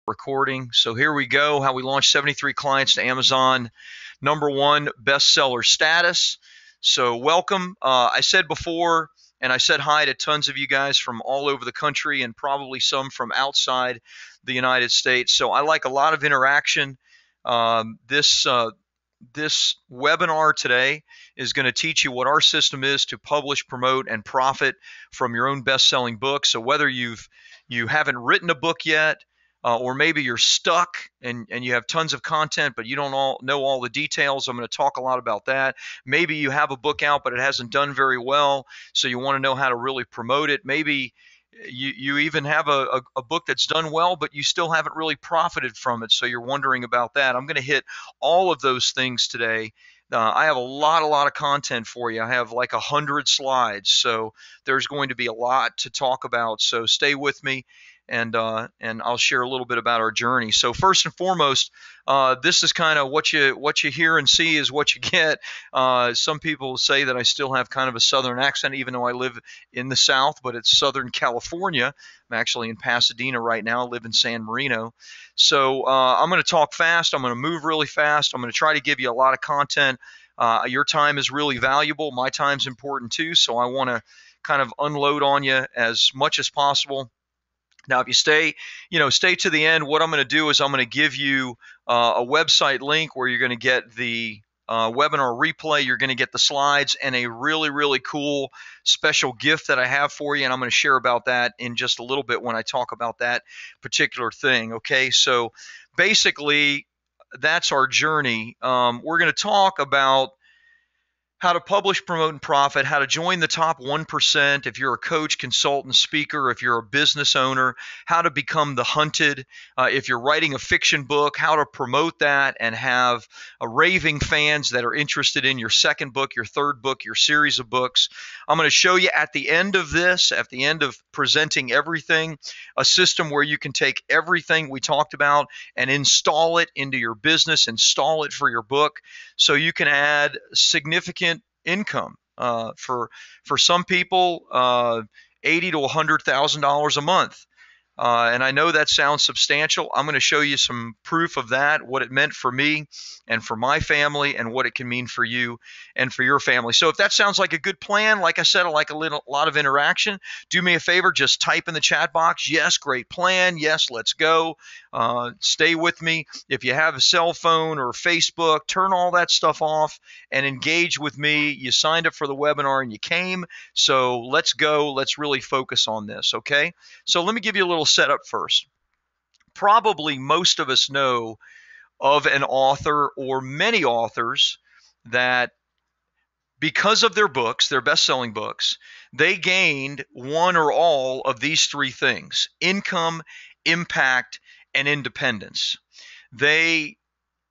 Recording. So here we go, how we launched 73 clients to Amazon #1 bestseller status. So welcome. I said before, and I said hi to tons of you guys from all over the country and probably some from outside the United States. So I like a lot of interaction. This webinar today is going to teach you what our system is to publish, promote, and profit from your own best-selling book. So whether you haven't written a book yet, or maybe you're stuck and you have tons of content, but you don't know all the details. I'm going to talk a lot about that. Maybe you have a book out, but it hasn't done very well, so you want to know how to really promote it. Maybe you even have a book that's done well, but you still haven't really profited from it, so you're wondering about that. I'm going to hit all of those things today. I have a lot of content for you. I have like 100 slides, so there's going to be a lot to talk about. So stay with me, and I'll share a little bit about our journey. So first and foremost, this is kind of what you hear and see is what you get. Some people say that I still have kind of a Southern accent, even though I live in the South, but it's Southern California. I'm actually in Pasadena right now. I live in San Marino. So I'm going to talk fast. I'm going to move really fast. I'm going to try to give you a lot of content. Your time is really valuable. My time's important too, so I want to kind of unload on you as much as possible. Now, if you stay to the end, what I'm going to do is I'm going to give you a website link where you're going to get the webinar replay, you're going to get the slides, and a really cool special gift that I have for you, and I'm going to share about that in just a little bit when I talk about that particular thing. Okay, so basically, that's our journey. We're going to talk about how to publish, promote, and profit, how to join the top 1% if you're a coach, consultant, speaker, if you're a business owner, how to become the hunted, if you're writing a fiction book, how to promote that and have raving fans that are interested in your second book, your third book, your series of books. I'm going to show you at the end of this, at the end of presenting everything, a system where you can take everything we talked about and install it into your business, install it for your book, so you can add significant income. For some people, $80,000 to $100,000 a month. And I know that sounds substantial. I'm going to show you some proof of that, what it meant for me and for my family, and what it can mean for you and for your family. So if that sounds like a good plan, like I said, I like a lot of interaction. Do me a favor, just type in the chat box, yes, great plan, yes, let's go. Stay with me. If you have a cell phone or Facebook, turn all that stuff off and engage with me. You signed up for the webinar and you came, so let's go. Let's really focus on this, okay? So let me give you a little setup first. Probably most of us know of an author or many authors that, because of their books, their best-selling books, they gained one or all of these three things: income, impact, and independence. They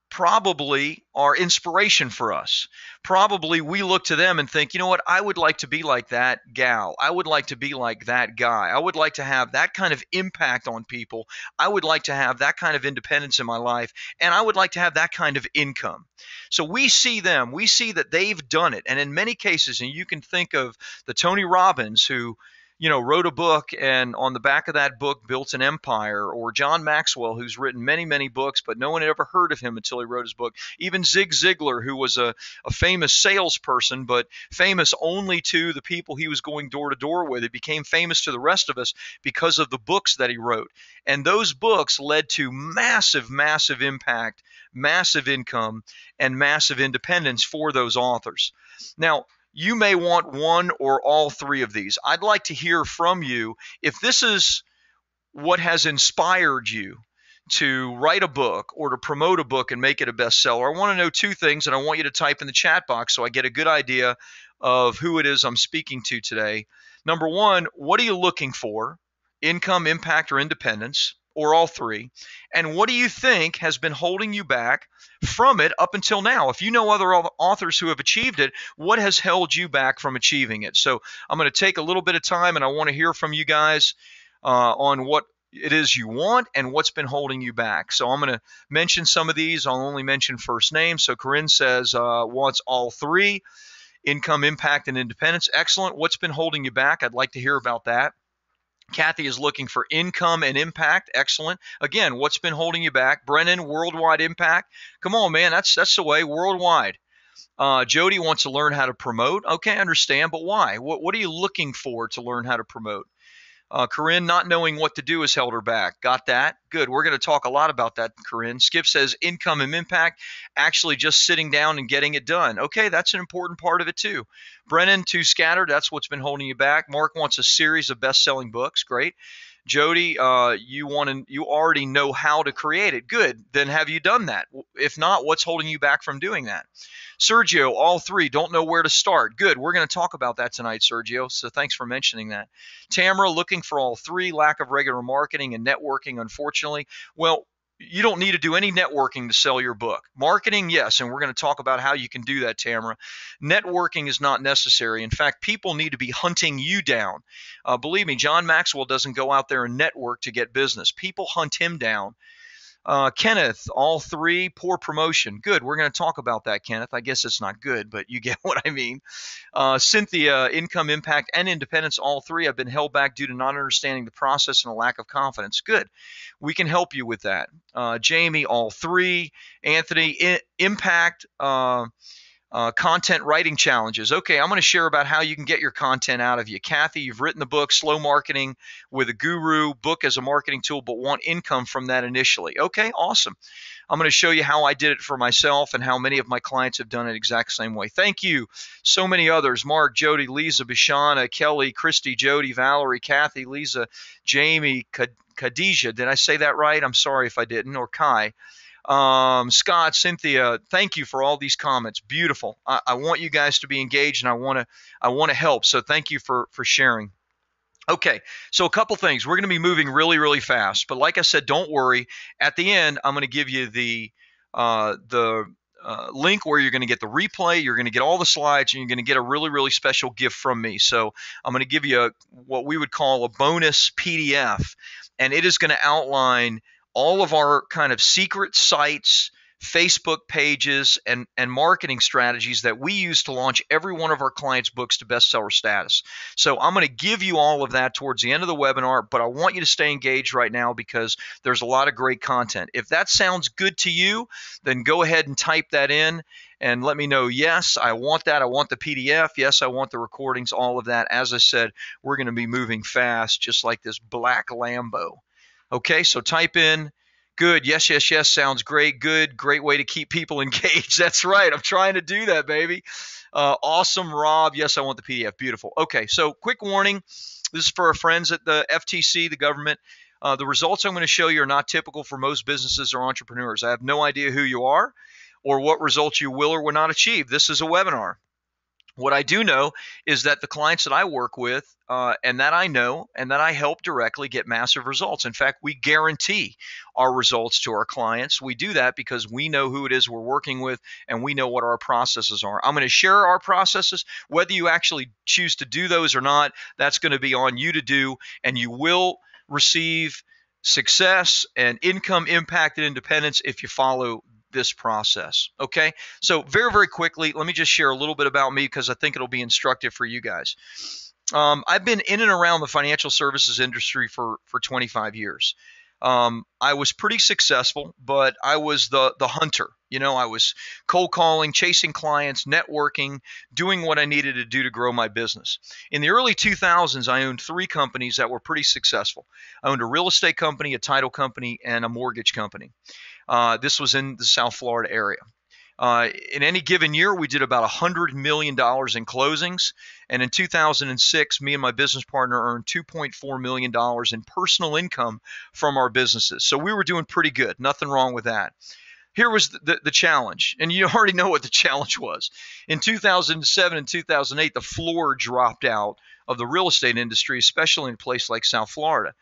probably are inspiration for us. Probably we look to them and think, you know what, I would like to be like that gal. I would like to be like that guy. I would like to have that kind of impact on people. I would like to have that kind of independence in my life, and I would like to have that kind of income. So we see them, we see that they've done it. And in many cases, and you can think of the Tony Robbins who wrote a book and on the back of that book built an empire, or John Maxwell, who's written many books, but no one had ever heard of him until he wrote his book. Even Zig Ziglar, who was a famous salesperson, but famous only to the people he was going door to door with. He became famous to the rest of us because of the books that he wrote. And those books led to massive impact, massive income, and massive independence for those authors. Now, you may want one or all three of these. I'd like to hear from you if this is what has inspired you to write a book or to promote a book and make it a bestseller. I want to know two things, and I want you to type in the chat box so I get a good idea of who it is I'm speaking to today. Number one, what are you looking for? Income, impact, or independence, or all three? And what do you think has been holding you back from it up until now? If you know other authors who have achieved it, what has held you back from achieving it? So I'm going to take a little bit of time, and I want to hear from you guys on what it is you want and what's been holding you back. So I'm going to mention some of these. I'll only mention first names. So Corinne says wants all three: income, impact, and independence. Excellent. What's been holding you back? I'd like to hear about that. Kathy is looking for income and impact. Excellent. Again, what's been holding you back? Brennan, worldwide impact. Come on, man. That's the way. Worldwide. Jody wants to learn how to promote. Okay, I understand, but why? What are you looking for to learn how to promote? Corinne, not knowing what to do has held her back. Got that? Good. We're going to talk a lot about that, Corinne. Skip says income and impact, actually just sitting down and getting it done. Okay, that's an important part of it too. Brennan, too scattered. That's what's been holding you back. Mark wants a series of best-selling books. Great. Jody, you already know how to create it. Good. Then have you done that? If not, what's holding you back from doing that? Sergio, all three, don't know where to start. Good. We're going to talk about that tonight, Sergio. So thanks for mentioning that. Tamara, looking for all three, lack of regular marketing and networking, unfortunately. Well, you don't need to do any networking to sell your book. Marketing, yes, and we're going to talk about how you can do that, Tamara. Networking is not necessary. In fact, people need to be hunting you down. Believe me, John Maxwell doesn't go out there and network to get business. People hunt him down. Kenneth, all three, poor promotion. Good. We're going to talk about that, Kenneth. I guess it's not good, but you get what I mean. Cynthia, income, impact, and independence, all three have been held back due to not understanding the process and a lack of confidence. Good. We can help you with that. Jamie, all three. Anthony, impact, content writing challenges. Okay, I'm going to share about how you can get your content out of you. Kathy, you've written the book, Slow Marketing with a Guru, book as a marketing tool, but want income from that initially. Okay, awesome. I'm going to show you how I did it for myself and how many of my clients have done it exact same way. Thank you. So many others. Mark, Jody, Lisa, Bishana, Kelly, Christy, Jody, Valerie, Kathy, Lisa, Jamie, Khadijah. Did I say that right? I'm sorry if I didn't. Or Kai. Scott, Cynthia, thank you for all these comments. Beautiful. I want you guys to be engaged, and I want to help. So thank you for sharing. Okay, so a couple things. We're going to be moving really, really fast, but like I said, don't worry. At the end, I'm going to give you the link where you're going to get the replay, you're going to get all the slides, and you're going to get a really, really special gift from me. So I'm going to give you what we would call a bonus PDF, and it is going to outline all of our kind of secret sites, Facebook pages, and marketing strategies that we use to launch every one of our clients' books to bestseller status. So I'm going to give you all of that towards the end of the webinar, but I want you to stay engaged right now because there's a lot of great content. If that sounds good to you, then go ahead and type that in and let me know, yes, I want that. I want the PDF. Yes, I want the recordings, all of that. As I said, we're going to be moving fast, just like this black Lambo. Okay, so type in, good, yes, yes, yes, sounds great, good, great way to keep people engaged. That's right, I'm trying to do that, baby. Awesome, Rob, yes, I want the PDF, beautiful. Okay, so quick warning, this is for our friends at the FTC, the government. The results I'm going to show you are not typical for most businesses or entrepreneurs. I have no idea who you are or what results you will or will not achieve. This is a webinar. What I do know is that the clients that I work with and that I know and that I help directly get massive results. In fact, we guarantee our results to our clients. We do that because we know who it is we're working with and we know what our processes are. I'm going to share our processes. Whether you actually choose to do those or not, that's going to be on you to do, and you will receive success and income, impact, and independence if you follow this process. Okay, so very, very quickly, let me just share a little bit about me because I think it'll be instructive for you guys. I've been in and around the financial services industry for 25 years. I was pretty successful, but I was the hunter. You know, I was cold calling, chasing clients, networking, doing what I needed to do to grow my business. In the early 2000s, I owned 3 companies that were pretty successful. I owned a real estate company, a title company, and a mortgage company. This was in the South Florida area. In any given year, we did about $100 million in closings. And in 2006, me and my business partner earned $2.4 million in personal income from our businesses. So we were doing pretty good. Nothing wrong with that. Here was the challenge, and you already know what the challenge was. In 2007 and 2008, the floor dropped out of the real estate industry, especially in a place like South Florida.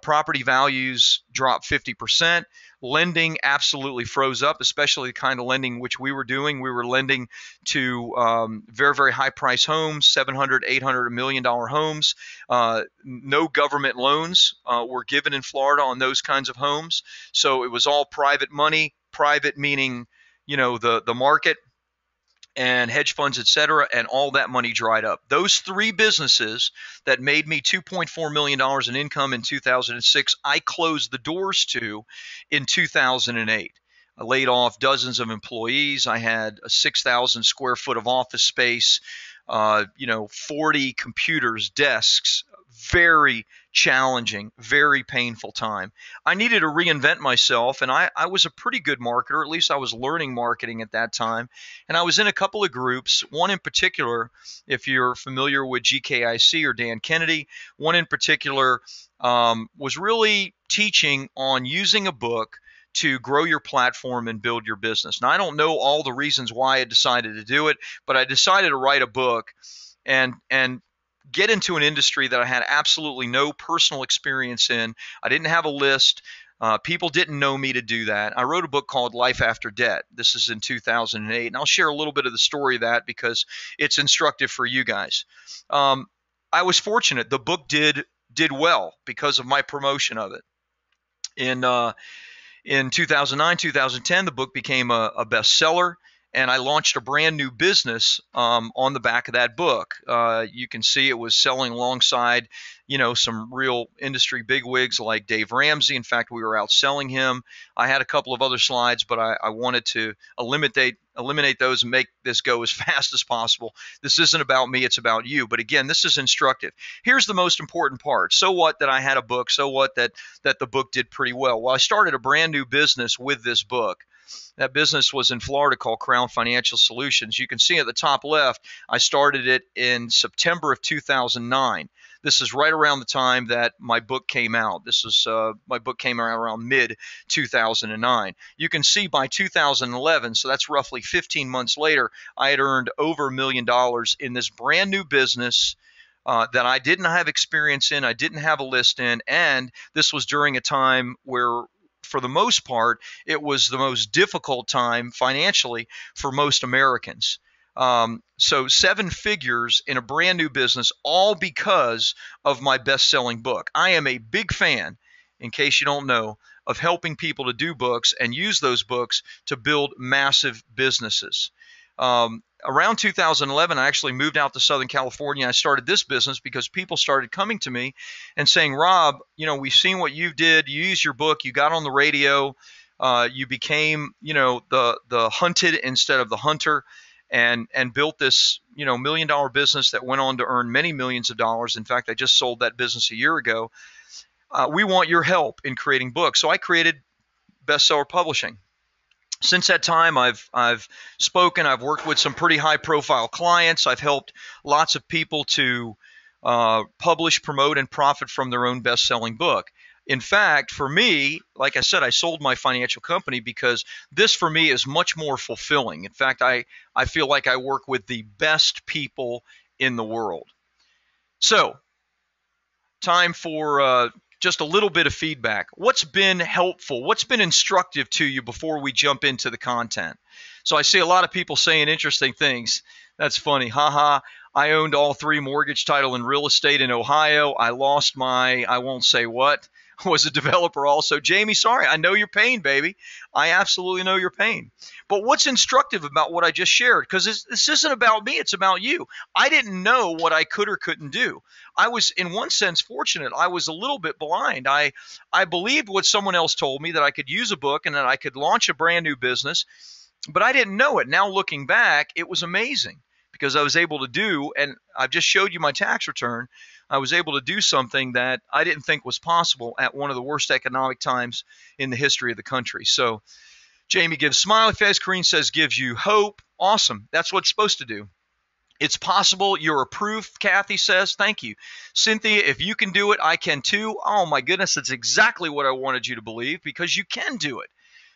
Property values dropped 50%. Lending absolutely froze up, especially the kind of lending which we were doing. We were lending to very, very high price homes, $700, $800, $1 million homes. No government loans were given in Florida on those kinds of homes. So it was all private money, private meaning, you know, the market. and hedge funds, et cetera, and all that money dried up. Those three businesses that made me $2.4 million in income in 2006, I closed the doors to in 2008. I laid off dozens of employees. I had a 6,000 square foot of office space, 40 computers, desks, very challenging, very painful time. I needed to reinvent myself, and I was a pretty good marketer. At least I was learning marketing at that time. And I was in a couple of groups, one in particular, if you're familiar with GKIC or Dan Kennedy, one in particular was really teaching on using a book to grow your platform and build your business. Now, I don't know all the reasons why I decided to do it, but I decided to write a book and get into an industry that I had absolutely no personal experience in. I didn't have a list. People didn't know me to do that. I wrote a book called Life After Debt. This is in 2008, and I'll share a little bit of the story of that because it's instructive for you guys. I was fortunate. The book did well because of my promotion of it. In 2009, 2010, the book became a bestseller, and I launched a brand new business on the back of that book. You can see it was selling alongside, some real industry bigwigs like Dave Ramsey. In fact, we were outselling him. I had a couple of other slides, but I wanted to eliminate those and make this go as fast as possible. This isn't about me, it's about you. But again, this is instructive. Here's the most important part. So what that I had a book? So what that the book did pretty well? Well, I started a brand new business with this book. That business was in Florida called Crown Financial Solutions. You can see at the top left, I started it in September of 2009. This is right around the time that my book came out. My book came out around mid 2009. You can see by 2011, so that's roughly 15 months later, I had earned over $1 million in this brand new business that I didn't have experience in, I didn't have a list in, and this was during a time where, for the most part, it was the most difficult time financially for most Americans. So 7 figures in a brand new business, all because of my best-selling book. I am a big fan, in case you don't know, of helping people to do books and use those books to build massive businesses. Around 2011, I actually moved out to Southern California. I started this business because people started coming to me and saying, Rob, we've seen what you did. You used your book. You got on the radio. You became, the hunted instead of the hunter, and built this, $1 million business that went on to earn many millions of dollars. In fact, I just sold that business a year ago. We want your help in creating books. So I created Bestseller Publishing. Since that time, I've spoken. I've worked with some pretty high-profile clients. I've helped lots of people to publish, promote, and profit from their own best-selling book. In fact, for me, like I said, I sold my financial company because this, for me, is much more fulfilling. In fact, I feel like I work with the best people in the world. So, time for just a little bit of feedback. What's been helpful? What's been instructive to you before we jump into the content? So I see a lot of people saying interesting things. That's funny. Haha. I owned all 3 mortgage, title, and real estate in Ohio. I lost my, I won't say what, was a developer also. Jamie, sorry, I know your pain, baby. I absolutely know your pain. But what's instructive about what I just shared? Because this isn't about me, it's about you. I didn't know what I could or couldn't do. I was, in one sense, fortunate. I was a little bit blind. I believed what someone else told me, that I could use a book and that I could launch a brand new business, but I didn't know it. Now looking back, it was amazing because I was able to do, and I've just showed you my tax return, I was able to do something that I didn't think was possible at one of the worst economic times in the history of the country. So Jamie gives smiley face. Corrine says gives you hope. Awesome. That's what it's supposed to do. It's possible. You're a proof. Kathy says, thank you. Cynthia, if you can do it, I can too. Oh my goodness, that's exactly what I wanted you to believe, because you can do it.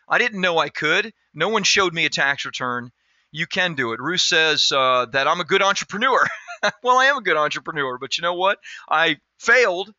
I didn't know I could. No one showed me a tax return. You can do it. Ruth says that I'm a good entrepreneur. Well, I am a good entrepreneur, but you know what? I failed,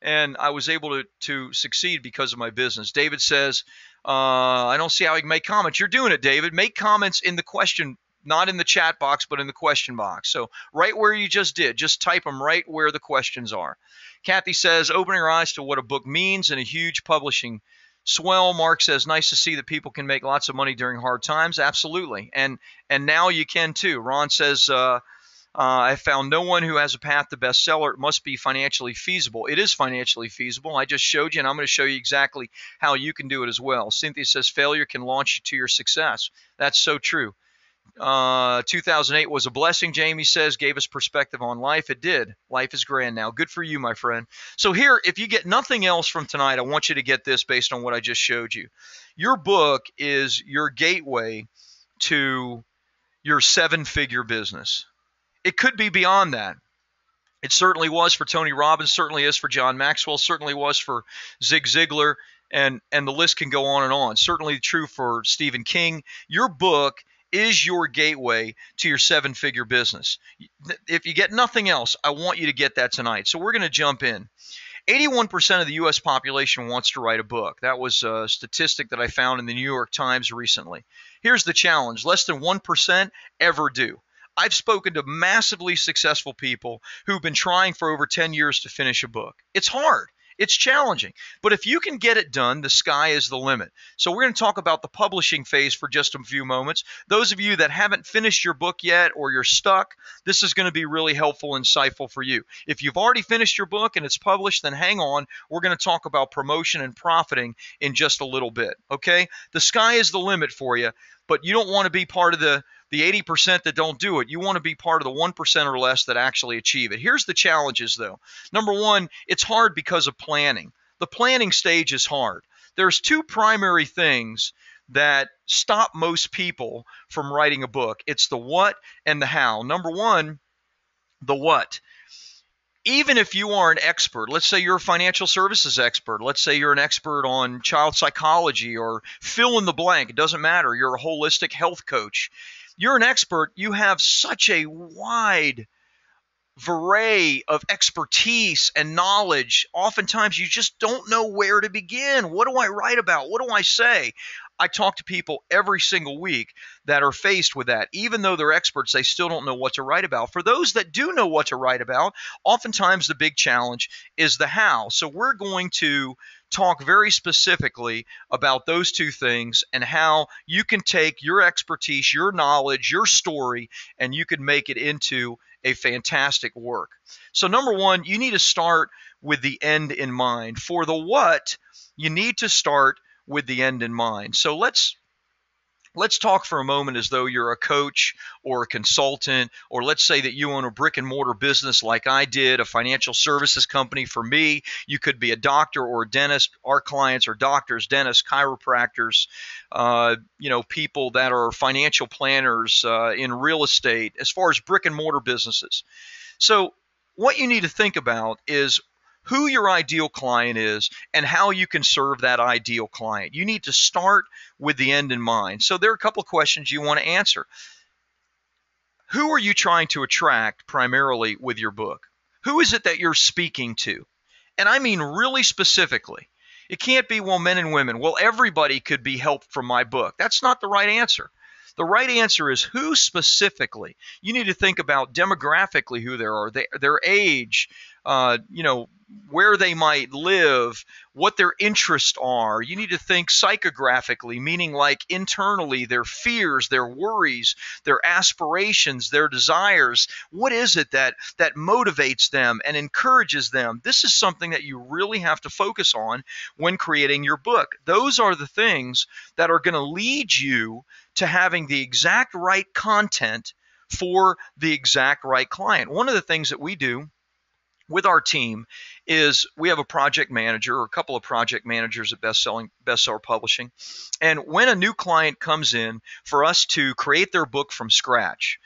and I was able to succeed because of my business. David says, I don't see how you can make comments. You're doing it, David. Make comments in the question, not in the chat box, but in the question box. So right where you just did, just type them right where the questions are. Kathy says, opening her eyes to what a book means in a huge publishing Swell. Mark says, nice to see that people can make lots of money during hard times. Absolutely. And now you can too. Ron says, I found no one who has a path to bestseller. It must be financially feasible. It is financially feasible. I just showed you, and I'm going to show you exactly how you can do it as well. Cynthia says, failure can launch you to your success. That's so true. 2008 was a blessing, Jamie says, gave us perspective on life. It did. Life is grand now. Good for you, my friend. So here, if you get nothing else from tonight, I want you to get this based on what I just showed you. Your book is your gateway to your 7-figure business. It could be beyond that. It certainly was for Tony Robbins, certainly is for John Maxwell, certainly was for Zig Ziglar, and the list can go on and on. Certainly true for Stephen King. Your book is your gateway to your 7-figure business. If you get nothing else, I want you to get that tonight. So we're going to jump in. 81% of the U.S. population wants to write a book. That was a statistic that I found in the New York Times recently. Here's the challenge. Less than 1% ever do. I've spoken to massively successful people who've been trying for over 10 years to finish a book. It's hard. It's challenging. But if you can get it done, the sky is the limit. So we're going to talk about the publishing phase for just a few moments. Those of you that haven't finished your book yet or you're stuck, this is going to be really helpful and insightful for you. If you've already finished your book and it's published, then hang on. We're going to talk about promotion and profiting in just a little bit. Okay? The sky is the limit for you, but you don't want to be part of the 80% that don't do it. You want to be part of the 1% or less that actually achieve it. Here's the challenges, though. Number one, it's hard because of planning. The planning stage is hard. There's two primary things that stop most people from writing a book. It's the what and the how. Number one, the what. Even if you are an expert, let's say you're a financial services expert, let's say you're an expert on child psychology or fill in the blank, it doesn't matter, you're a holistic health coach. You're an expert, you have such a wide array of expertise and knowledge. Oftentimes you just don't know where to begin. What do I write about? What do I say? I talk to people every single week that are faced with that. Even though they're experts, they still don't know what to write about. For those that do know what to write about, oftentimes the big challenge is the how. So we're going to talk very specifically about those two things and how you can take your expertise, your knowledge, your story, and you can make it into a fantastic work. So number one, you need to start with the end in mind. For the what, you need to start with the end in mind. So let's talk for a moment as though you're a coach or a consultant, or let's say that you own a brick and mortar business like I did, a financial services company. For me, you could be a doctor or a dentist. Our clients are doctors, dentists, chiropractors, people that are financial planners in real estate, as far as brick and mortar businesses. So what you need to think about is who your ideal client is and how you can serve that ideal client. You need to start with the end in mind. So there are a couple of questions you want to answer. Who are you trying to attract primarily with your book? Who is it that you're speaking to? And I mean really specifically. It can't be, well, men and women. Well, everybody could be helped from my book. That's not the right answer. The right answer is who specifically. You need to think about demographically who they are, their age, where they might live, what their interests are. You need to think psychographically, meaning like internally, their fears, their worries, their aspirations, their desires. What is it that motivates them and encourages them? This is something that you really have to focus on when creating your book. Those are the things that are going to lead you to having the exact right content for the exact right client. One of the things that we do with our team is we have a project manager or a couple of project managers at Bestseller Publishing. And when a new client comes in for us to create their book from scratch,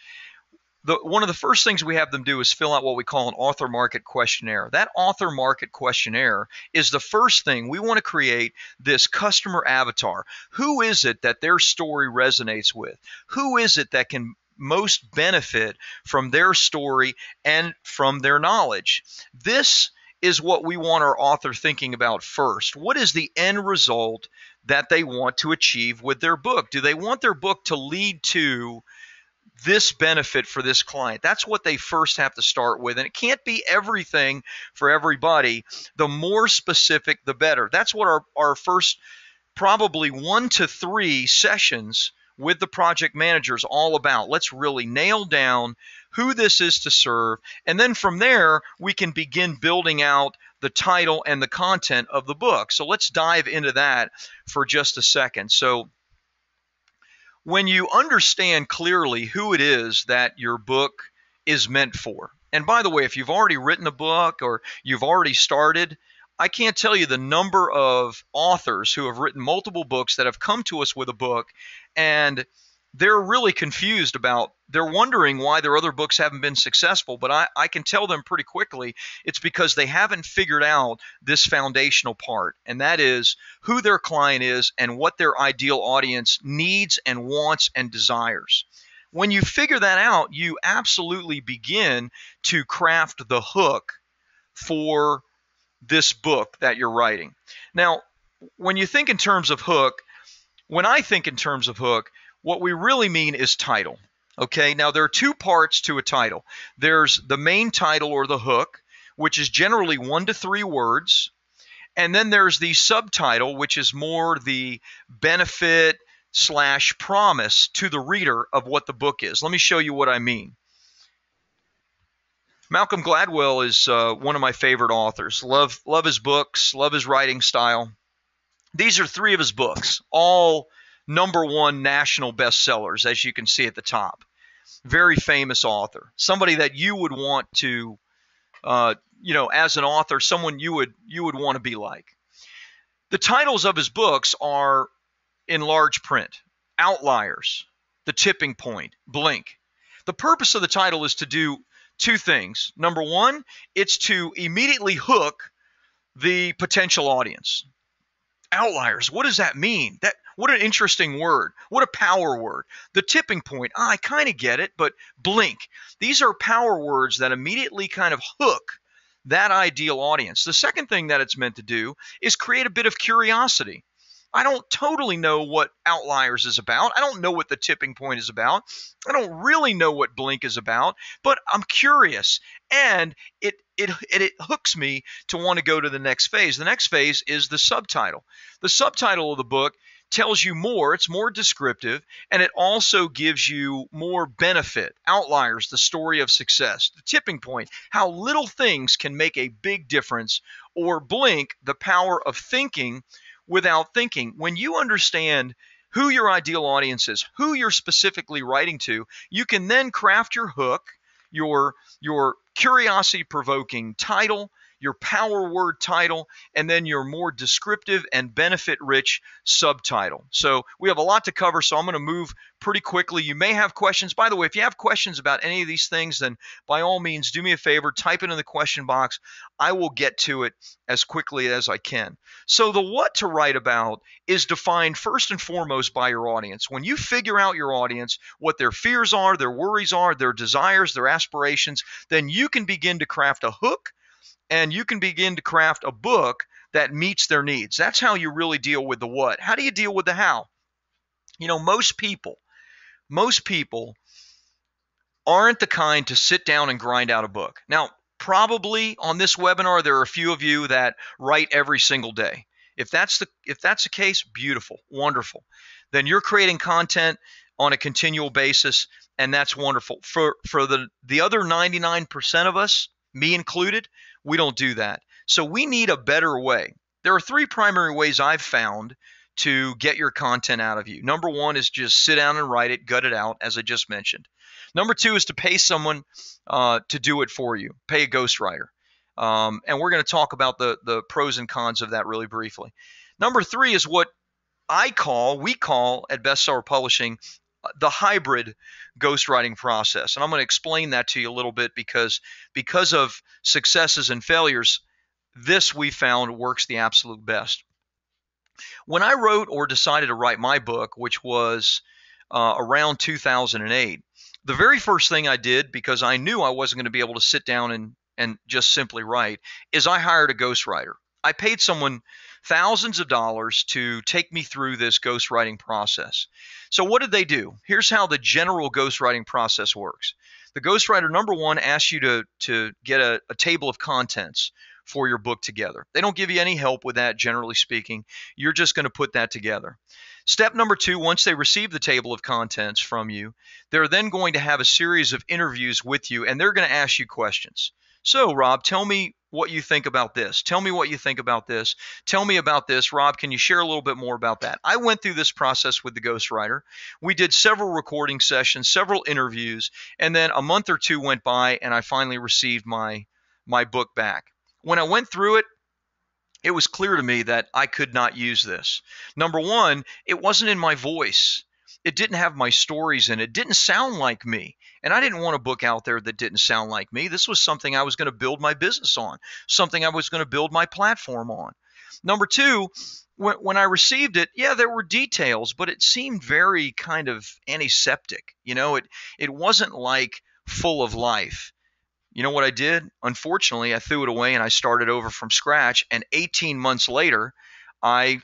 one of the first things we have them do is fill out what we call an author market questionnaire. That author market questionnaire is the first thing. We want to create this customer avatar. Who is it that their story resonates with? Who is it that can most benefit from their story and from their knowledge? This is what we want our author thinking about first. What is the end result that they want to achieve with their book? Do they want their book to lead to this benefit for this client? That's what they first have to start with. And it can't be everything for everybody. The more specific, the better. That's what our first probably 1 to 3 sessions with the project managers all about. Let's really nail down who this is to serve. And then from there, we can begin building out the title and the content of the book. So let's dive into that for just a second. So when you understand clearly who it is that your book is meant for, and by the way, if you've already written a book or you've already started, I can't tell you the number of authors who have written multiple books that have come to us with a book, and they're really confused about, they're wondering why their other books haven't been successful. But I can tell them pretty quickly it's because they haven't figured out this foundational part, and that is who their client is and what their ideal audience needs and wants and desires. When you figure that out, you absolutely begin to craft the hook for this book that you're writing. Now, when you think in terms of hook, when I think in terms of hook, what we really mean is title. Okay, now there are two parts to a title. There's the main title or the hook, which is generally 1 to 3 words. And then there's the subtitle, which is more the benefit / promise to the reader of what the book is. Let me show you what I mean. Malcolm Gladwell is one of my favorite authors. Love his books, love his writing style. These are 3 of his books, all #1 national bestsellers, as you can see at the top. Very famous author, somebody that you would want to, as an author, someone you would want to be like. The titles of his books are in large print: Outliers, The Tipping Point, Blink. The purpose of the title is to do 2 things. Number 1, it's to immediately hook the potential audience. Outliers, what does that mean? What an interesting word. What a power word. The tipping point, I kind of get it, but blink. These are power words that immediately kind of hook that ideal audience. The second thing that it's meant to do is create a bit of curiosity. I don't totally know what Outliers is about. I don't know what the tipping point is about. I don't really know what Blink is about, but I'm curious, and it hooks me to want to go to the next phase. The next phase is the subtitle. The subtitle of the book tells you more, it's more descriptive, and it also gives you more benefit. Outliers, the story of success. The tipping point, how little things can make a big difference. Or Blink, the power of thinking without thinking. When you understand who your ideal audience is, who you're specifically writing to, you can then craft your hook, your curiosity-provoking title, your power word title, and then your more descriptive and benefit-rich subtitle. So we have a lot to cover, so I'm going to move pretty quickly. You may have questions. By the way, if you have questions about any of these things, then by all means, do me a favor, type it in the question box. I will get to it as quickly as I can. So the what to write about is defined first and foremost by your audience. When you figure out your audience, what their fears are, their worries are, their desires, their aspirations, then you can begin to craft a hook, and you can begin to craft a book that meets their needs. That's how you really deal with the what. How do you deal with the how? Most people aren't the kind to sit down and grind out a book. Now, probably on this webinar, there are a few of you that write every single day. If that's the case, beautiful, wonderful. Then you're creating content on a continual basis, and that's wonderful. For the other 99% of us, me included, we don't do that. So we need a better way. There are 3 primary ways I've found to get your content out of you. Number 1 is just sit down and write it, gut it out, as I just mentioned. Number 2 is to pay someone to do it for you, pay a ghostwriter. And we're going to talk about the pros and cons of that really briefly. Number 3 is what we call at Bestseller Publishing, the hybrid ghostwriting process. And I'm going to explain that to you a little bit because of successes and failures, this we found works the absolute best. When I wrote or decided to write my book, which was around 2008, the very first thing I did, because I knew I wasn't going to be able to sit down and just simply write, is I hired a ghostwriter. I paid someone thousands of dollars to take me through this ghostwriting process. So what did they do? Here's how the general ghostwriting process works. The ghostwriter, number 1, asks you to get a table of contents for your book together. They don't give you any help with that, generally speaking. You're just going to put that together. Step number 2, once they receive the table of contents from you, they're then going to have a series of interviews with you, and they're going to ask you questions. So, Rob, tell me what you think about this. Tell me what you think about this. Tell me about this. Rob, can you share a little bit more about that? I went through this process with the ghostwriter. We did several recording sessions, several interviews, and then a month or 2 went by, and I finally received my book back. When I went through it, it was clear to me that I could not use this. Number one, it wasn't in my voice. It didn't have my stories in it. It didn't sound like me. And I didn't want a book out there that didn't sound like me. This was something I was going to build my business on, something I was going to build my platform on. Number two, when I received it, yeah, there were details, but it seemed very kind of antiseptic. It wasn't like full of life. You know what I did? Unfortunately, I threw it away and I started over from scratch. And 18 months later, I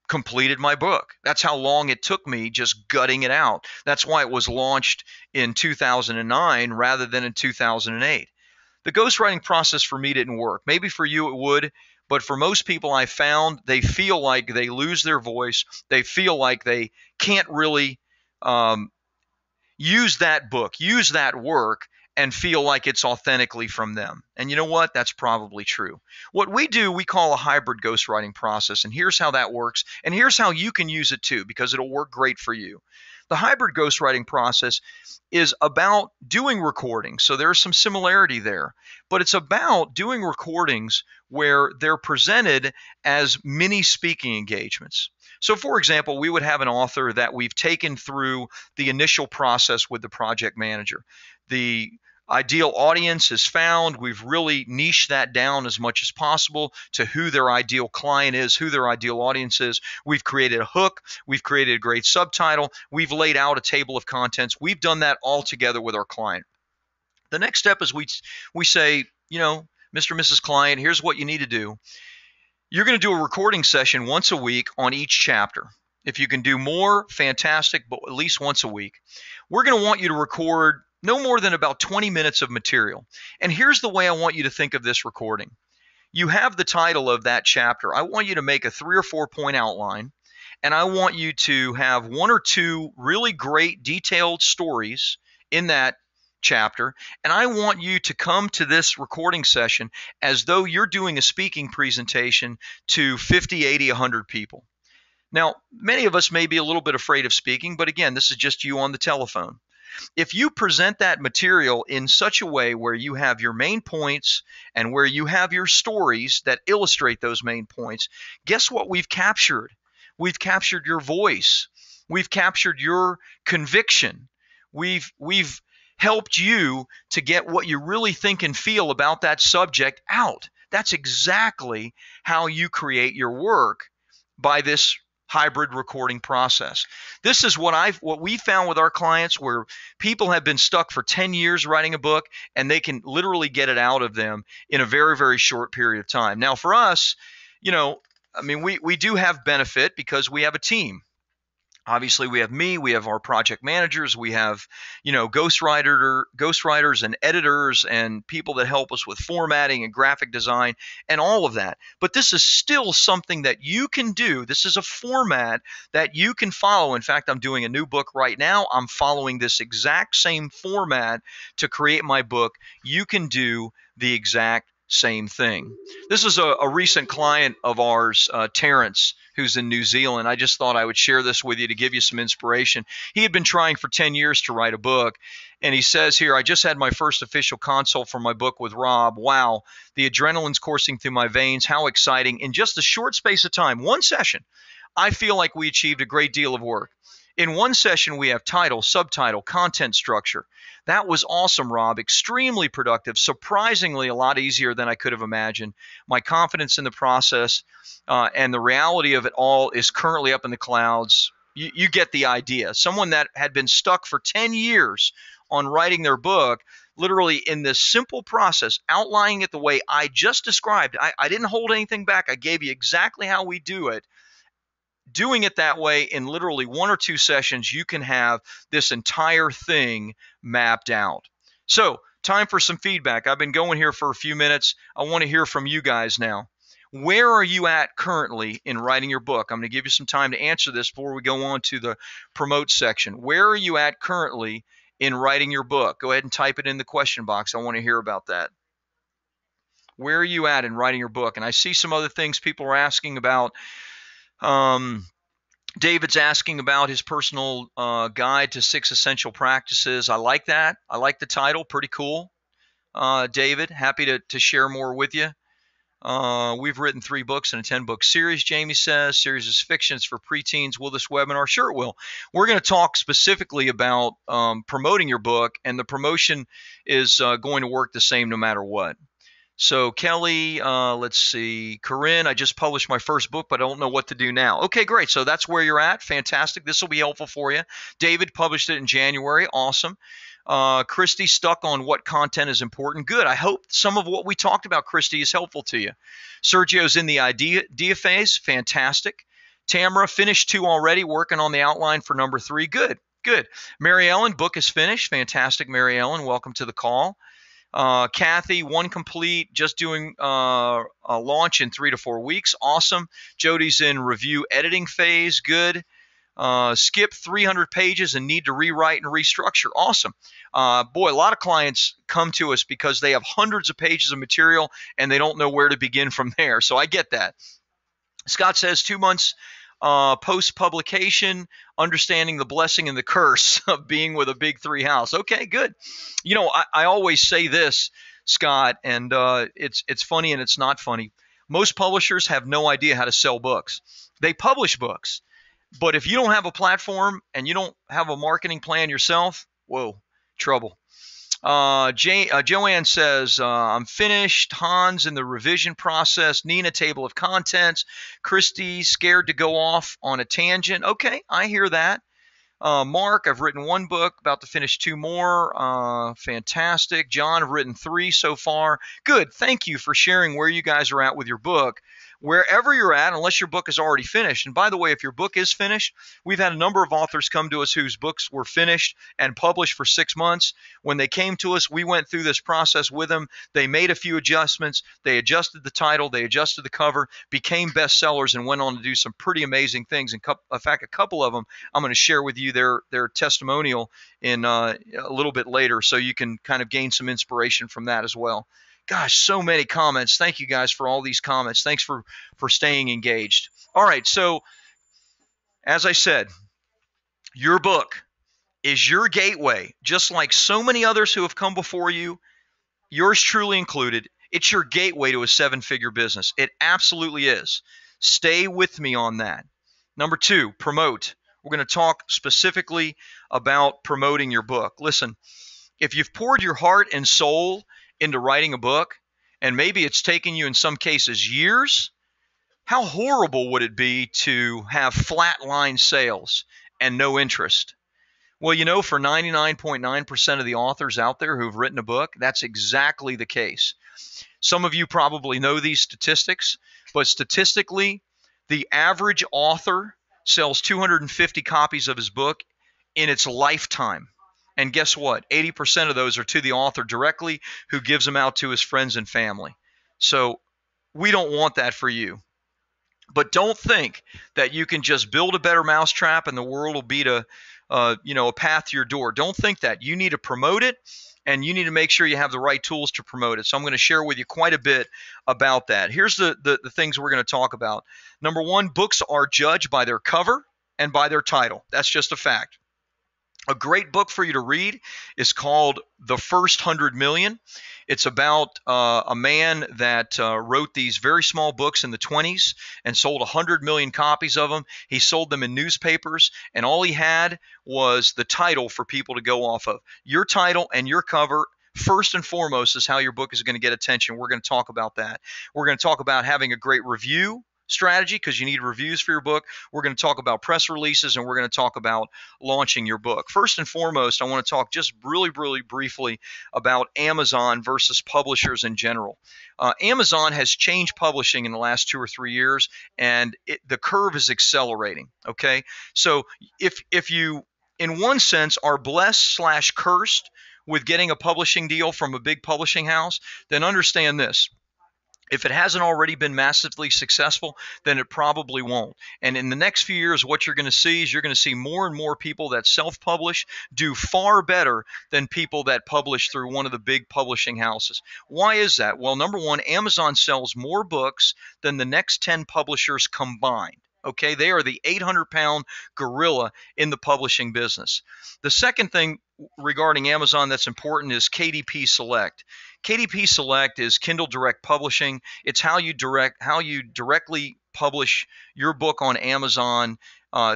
completed my book. That's how long it took me just gutting it out. That's why it was launched in 2009 rather than in 2008. The ghostwriting process for me didn't work. Maybe for you it would, but for most people I found, they feel like they lose their voice. They feel like they can't really use that book, use that work, and feel like it's authentically from them. And you know what? That's probably true. What we do, we call a hybrid ghostwriting process, and here's how that works, and here's how you can use it too, because it'll work great for you. The hybrid ghostwriting process is about doing recordings, so there's some similarity there, but it's about doing recordings where they're presented as mini speaking engagements. So for example, we would have an author that we've taken through the initial process with the project manager. The ideal audience is found. We've really niched that down as much as possible to who their ideal client is, who their ideal audience is. We've created a hook. We've created a great subtitle. We've laid out a table of contents. We've done that all together with our client. The next step is we say, Mr. and Mrs. Client, here's what you need to do. You're going to do a recording session once a week on each chapter. If you can do more, fantastic, but at least once a week. We're going to want you to record no more than about 20 minutes of material. And here's the way I want you to think of this recording. You have the title of that chapter. I want you to make a 3 or 4 point outline, and I want you to have 1 or 2 really great detailed stories in that chapter, and I want you to come to this recording session as though you're doing a speaking presentation to 50, 80, 100 people. Now, many of us may be a little bit afraid of speaking, but again, this is just you on the telephone. If you present that material in such a way where you have your main points and where you have your stories that illustrate those main points, guess what we've captured? We've captured your voice. We've captured your conviction. We've helped you to get what you really think and feel about that subject out. That's exactly how you create your work by this hybrid recording process. This is what we found with our clients, where people have been stuck for 10 years writing a book, and they can literally get it out of them in a very, very short period of time. Now for us, we do have benefit because we have a team. Obviously, we have me, we have our project managers, we have, ghostwriters and editors and people that help us with formatting and graphic design and all of that. But this is still something that you can do. This is a format that you can follow. In fact, I'm doing a new book right now. I'm following this exact same format to create my book. You can do the exact same thing. This is a recent client of ours, Terrence, who's in New Zealand. I just thought I would share this with you to give you some inspiration. He had been trying for 10 years to write a book, and he says here, I just had my first official consult for my book with Rob. Wow, the adrenaline's coursing through my veins. How exciting. In just a short space of time, one session, I feel like we achieved a great deal of work. In one session, we have title, subtitle, content structure. That was awesome, Rob. Extremely productive, surprisingly a lot easier than I could have imagined. My confidence in the process and the reality of it all is currently up in the clouds. You get the idea. Someone that had been stuck for 10 years on writing their book, literally in this simple process, outlining it the way I just described. I didn't hold anything back. I gave you exactly how we do it. Doing it that way in literally 1 or 2 sessions, you can have this entire thing mapped out. So time for some feedback. I've been going here for a few minutes. I want to hear from you guys now. Where are you at currently in writing your book? I'm going to give you some time to answer this before we go on to the promote section. Where are you at currently in writing your book? Go ahead and type it in the question box. I want to hear about that. Where are you at in writing your book? And I see some other things people are asking about. David's asking about his personal guide to 6 essential practices. I like that. I like the title. Pretty cool. David, happy to share more with you. We've written 3 books in a 10-book series, Jamie says. Series is fiction. It's for preteens. Will this webinar? Sure, it will. We're going to talk specifically about promoting your book, and the promotion is going to work the same no matter what. So Kelly, let's see, Corinne, I just published my first book, but I don't know what to do now. Okay, great. So that's where you're at. Fantastic. This will be helpful for you. David published it in January. Awesome. Christy, stuck on what content is important. Good. I hope some of what we talked about, Christy, is helpful to you. Sergio's in the idea phase. Fantastic. Tamara, finished 2 already, working on the outline for number 3. Good. Good. Mary Ellen, book is finished. Fantastic, Mary Ellen. Welcome to the call. Kathy, 1 complete, just doing a launch in 3 to 4 weeks. Awesome. Jody's in review editing phase. Good. Skip 300 pages and need to rewrite and restructure. Awesome. Boy, a lot of clients come to us because they have hundreds of pages of material and they don't know where to begin from there. So I get that. Scott says 2 months post-publication, understanding the blessing and the curse of being with a big 3 house. Okay, good. You know, I always say this, Scott, and it's funny and it's not funny. Most publishers have no idea how to sell books. They publish books, but if you don't have a platform and you don't have a marketing plan yourself, whoa, trouble. Joanne says, I'm finished. Hans in the revision process. Nina, table of contents. Christy, scared to go off on a tangent. Okay, I hear that. Mark, I've written 1 book, about to finish 2 more. Fantastic. John, I've written 3 so far. Good. Thank you for sharing where you guys are at with your book. Wherever you're at, unless your book is already finished. And by the way, if your book is finished, we've had a number of authors come to us whose books were finished and published for 6 months. When they came to us, we went through this process with them. They made a few adjustments. They adjusted the title. They adjusted the cover, became bestsellers, and went on to do some pretty amazing things. In fact, a couple of them, I'm going to share with you their testimonial in a little bit later, so you can kind of gain some inspiration from that as well. Gosh, so many comments. Thank you guys for all these comments. Thanks for staying engaged. All right, so as I said, your book is your gateway, just like so many others who have come before you, yours truly included. It's your gateway to a 7-figure business. It absolutely is. Stay with me on that. Number 2, promote. We're going to talk specifically about promoting your book. Listen, if you've poured your heart and soul into writing a book, and maybe it's taken you in some cases years, how horrible would it be to have flatline sales and no interest? Well, you know, for 99.9% of the authors out there who've written a book, that's exactly the case. Some of you probably know these statistics, but statistically, the average author sells 250 copies of his book in its lifetime. And guess what? 80% of those are to the author directly, who gives them out to his friends and family. So we don't want that for you. But don't think that you can just build a better mousetrap and the world will be a path to your door. Don't think that. You need to promote it, and you need to make sure you have the right tools to promote it. So I'm going to share with you quite a bit about that. Here's the things we're going to talk about. Number 1, books are judged by their cover and by their title. That's just a fact. A great book for you to read is called The First 100 Million. It's about a man that wrote these very small books in the 20s and sold 100 million copies of them. He sold them in newspapers, and all he had was the title for people to go off of. Your title and your cover, first and foremost, is how your book is going to get attention. We're going to talk about that. We're going to talk about having a great review strategy, because you need reviews for your book. We're going to talk about press releases, and we're going to talk about launching your book. First and foremost, I want to talk just really, really briefly about Amazon versus publishers in general. Amazon has changed publishing in the last 2 or 3 years, and the curve is accelerating. Okay, so if you, in one sense, are blessed/cursed with getting a publishing deal from a big publishing house, then understand this. If it hasn't already been massively successful, then it probably won't. And in the next few years, what you're going to see is you're going to see more and more people that self-publish do far better than people that publish through one of the big publishing houses. Why is that? Well, number one, Amazon sells more books than the next 10 publishers combined. Okay, they are the 800-pound gorilla in the publishing business. The second thing regarding Amazon that's important is KDP Select. KDP Select is Kindle Direct Publishing. It's how you directly publish your book on Amazon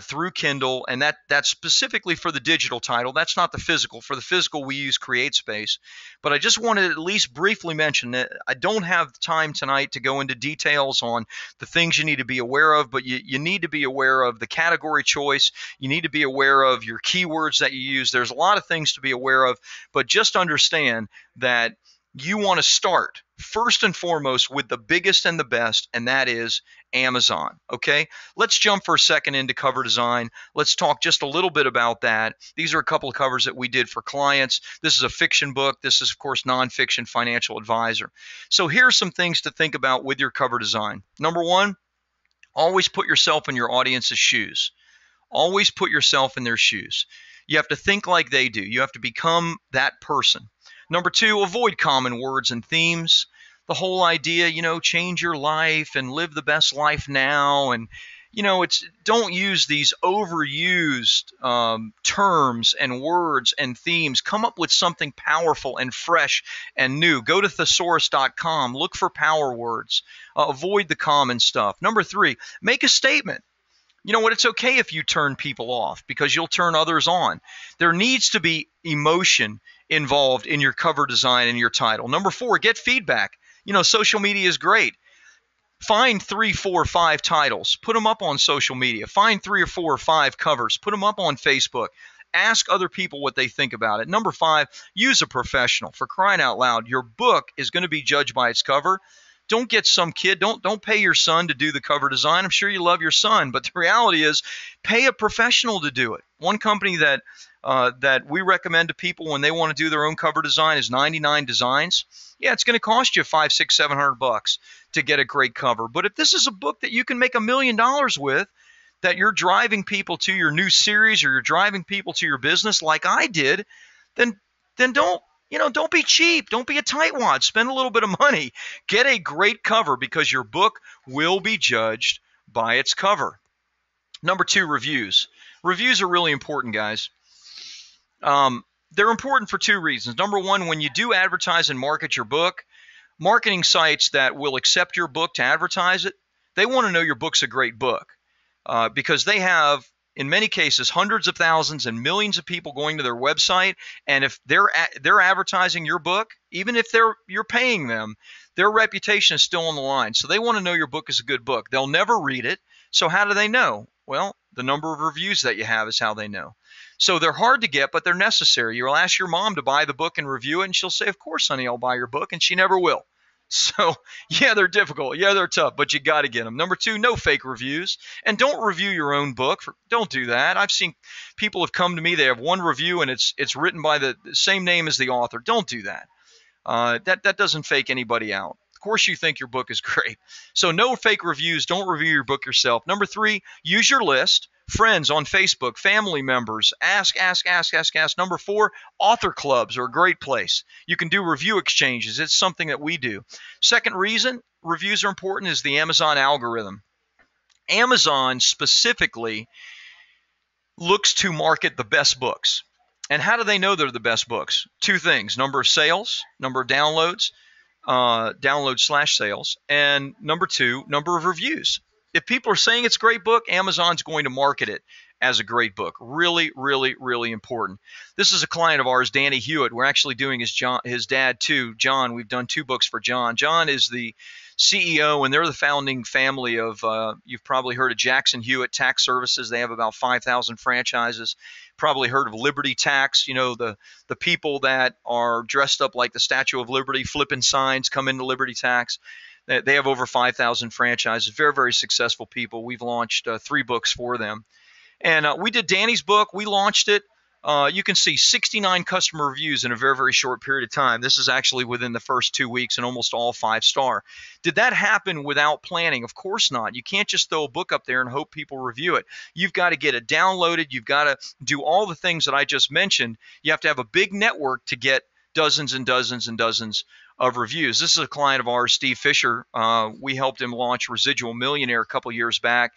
through Kindle, and that's specifically for the digital title. That's not the physical. For the physical, we use CreateSpace. But I just wanted to at least briefly mention that I don't have time tonight to go into details on the things you need to be aware of, but you need to be aware of the category choice. You need to be aware of your keywords that you use. There's a lot of things to be aware of, but just understand that you want to start first and foremost with the biggest and the best, and that is Amazon. Okay, let's jump for a second into cover design. Let's talk just a little bit about that. These are a couple of covers that we did for clients. This is a fiction book. This is, of course, nonfiction financial advisor. So here are some things to think about with your cover design. Number one, always put yourself in your audience's shoes. Always put yourself in their shoes. You have to think like they do. You have to become that person. Number two, avoid common words and themes. The whole idea, change your life and live the best life now. And, don't use these overused terms and words and themes. Come up with something powerful and fresh and new. Go to thesaurus.com. Look for power words. Avoid the common stuff. Number three, make a statement. You know what? It's okay if you turn people off because you'll turn others on. There needs to be emotion involved in your cover design and your title. Number four, get feedback. Social media is great. Find 3, 4, 5 titles. Put them up on social media. Find 3 or 4 or 5 covers. Put them up on Facebook. Ask other people what they think about it. Number five, use a professional. For crying out loud, your book is going to be judged by its cover. Don't get some kid. Don't pay your son to do the cover design. I'm sure you love your son, but the reality is, pay a professional to do it. One company that we recommend to people when they want to do their own cover design is 99 Designs. Yeah, it's going to cost you $500, $600, $700 to get a great cover. But if this is a book that you can make $1 million with, that you're driving people to your new series or you're driving people to your business like I did, then don't be cheap. Don't be a tightwad. Spend a little bit of money. Get a great cover because your book will be judged by its cover. Number two, reviews. Reviews are really important, guys. They're important for two reasons. Number one, when you do advertise and market your book, marketing sites that will accept your book to advertise it, they want to know your book's a great book because they have, in many cases, hundreds of thousands and millions of people going to their website, and if they're advertising your book, even if you're paying them, their reputation is still on the line. So they want to know your book is a good book. They'll never read it. So how do they know? Well, the number of reviews that you have is how they know. So they're hard to get, but they're necessary. You'll ask your mom to buy the book and review it, and she'll say, "Of course, honey, I'll buy your book," and she never will. So, yeah, they're difficult. Yeah, they're tough, but you got to get them. Number two, no fake reviews. And don't review your own book. Don't do that. I've seen people have come to me, they have one review, and it's written by the same name as the author. Don't do that. That doesn't fake anybody out. Of course you think your book is great. So no fake reviews. Don't review your book yourself. Number three, use your list. Friends on Facebook, family members, ask. Number four, author clubs are a great place. You can do review exchanges. It's something that we do. Second reason reviews are important is the Amazon algorithm. Amazon specifically looks to market the best books. And how do they know they're the best books? Two things: number of sales, number of downloads, download/sales, and number two, number of reviews. If people are saying it's a great book, Amazon's going to market it as a great book. Really, really, really important. This is a client of ours, Danny Hewitt. We're actually doing his dad too, John. We've done 2 books for John. John is the CEO, and they're the founding family of, you've probably heard of Jackson Hewitt Tax Services. They have about 5,000 franchises. Probably heard of Liberty Tax. The people that are dressed up like the Statue of Liberty, flipping signs, come into Liberty Tax. They have over 5,000 franchises. Very, very successful people. We've launched 3 books for them. And we did Danny's book. We launched it. You can see 69 customer reviews in a very, very short period of time. This is actually within the first 2 weeks and almost all 5-star. Did that happen without planning? Of course not. You can't just throw a book up there and hope people review it. You've got to get it downloaded. You've got to do all the things that I just mentioned. You have to have a big network to get dozens and dozens and dozens of reviews. This is a client of ours, Steve Fisher. We helped him launch Residual Millionaire a couple years back.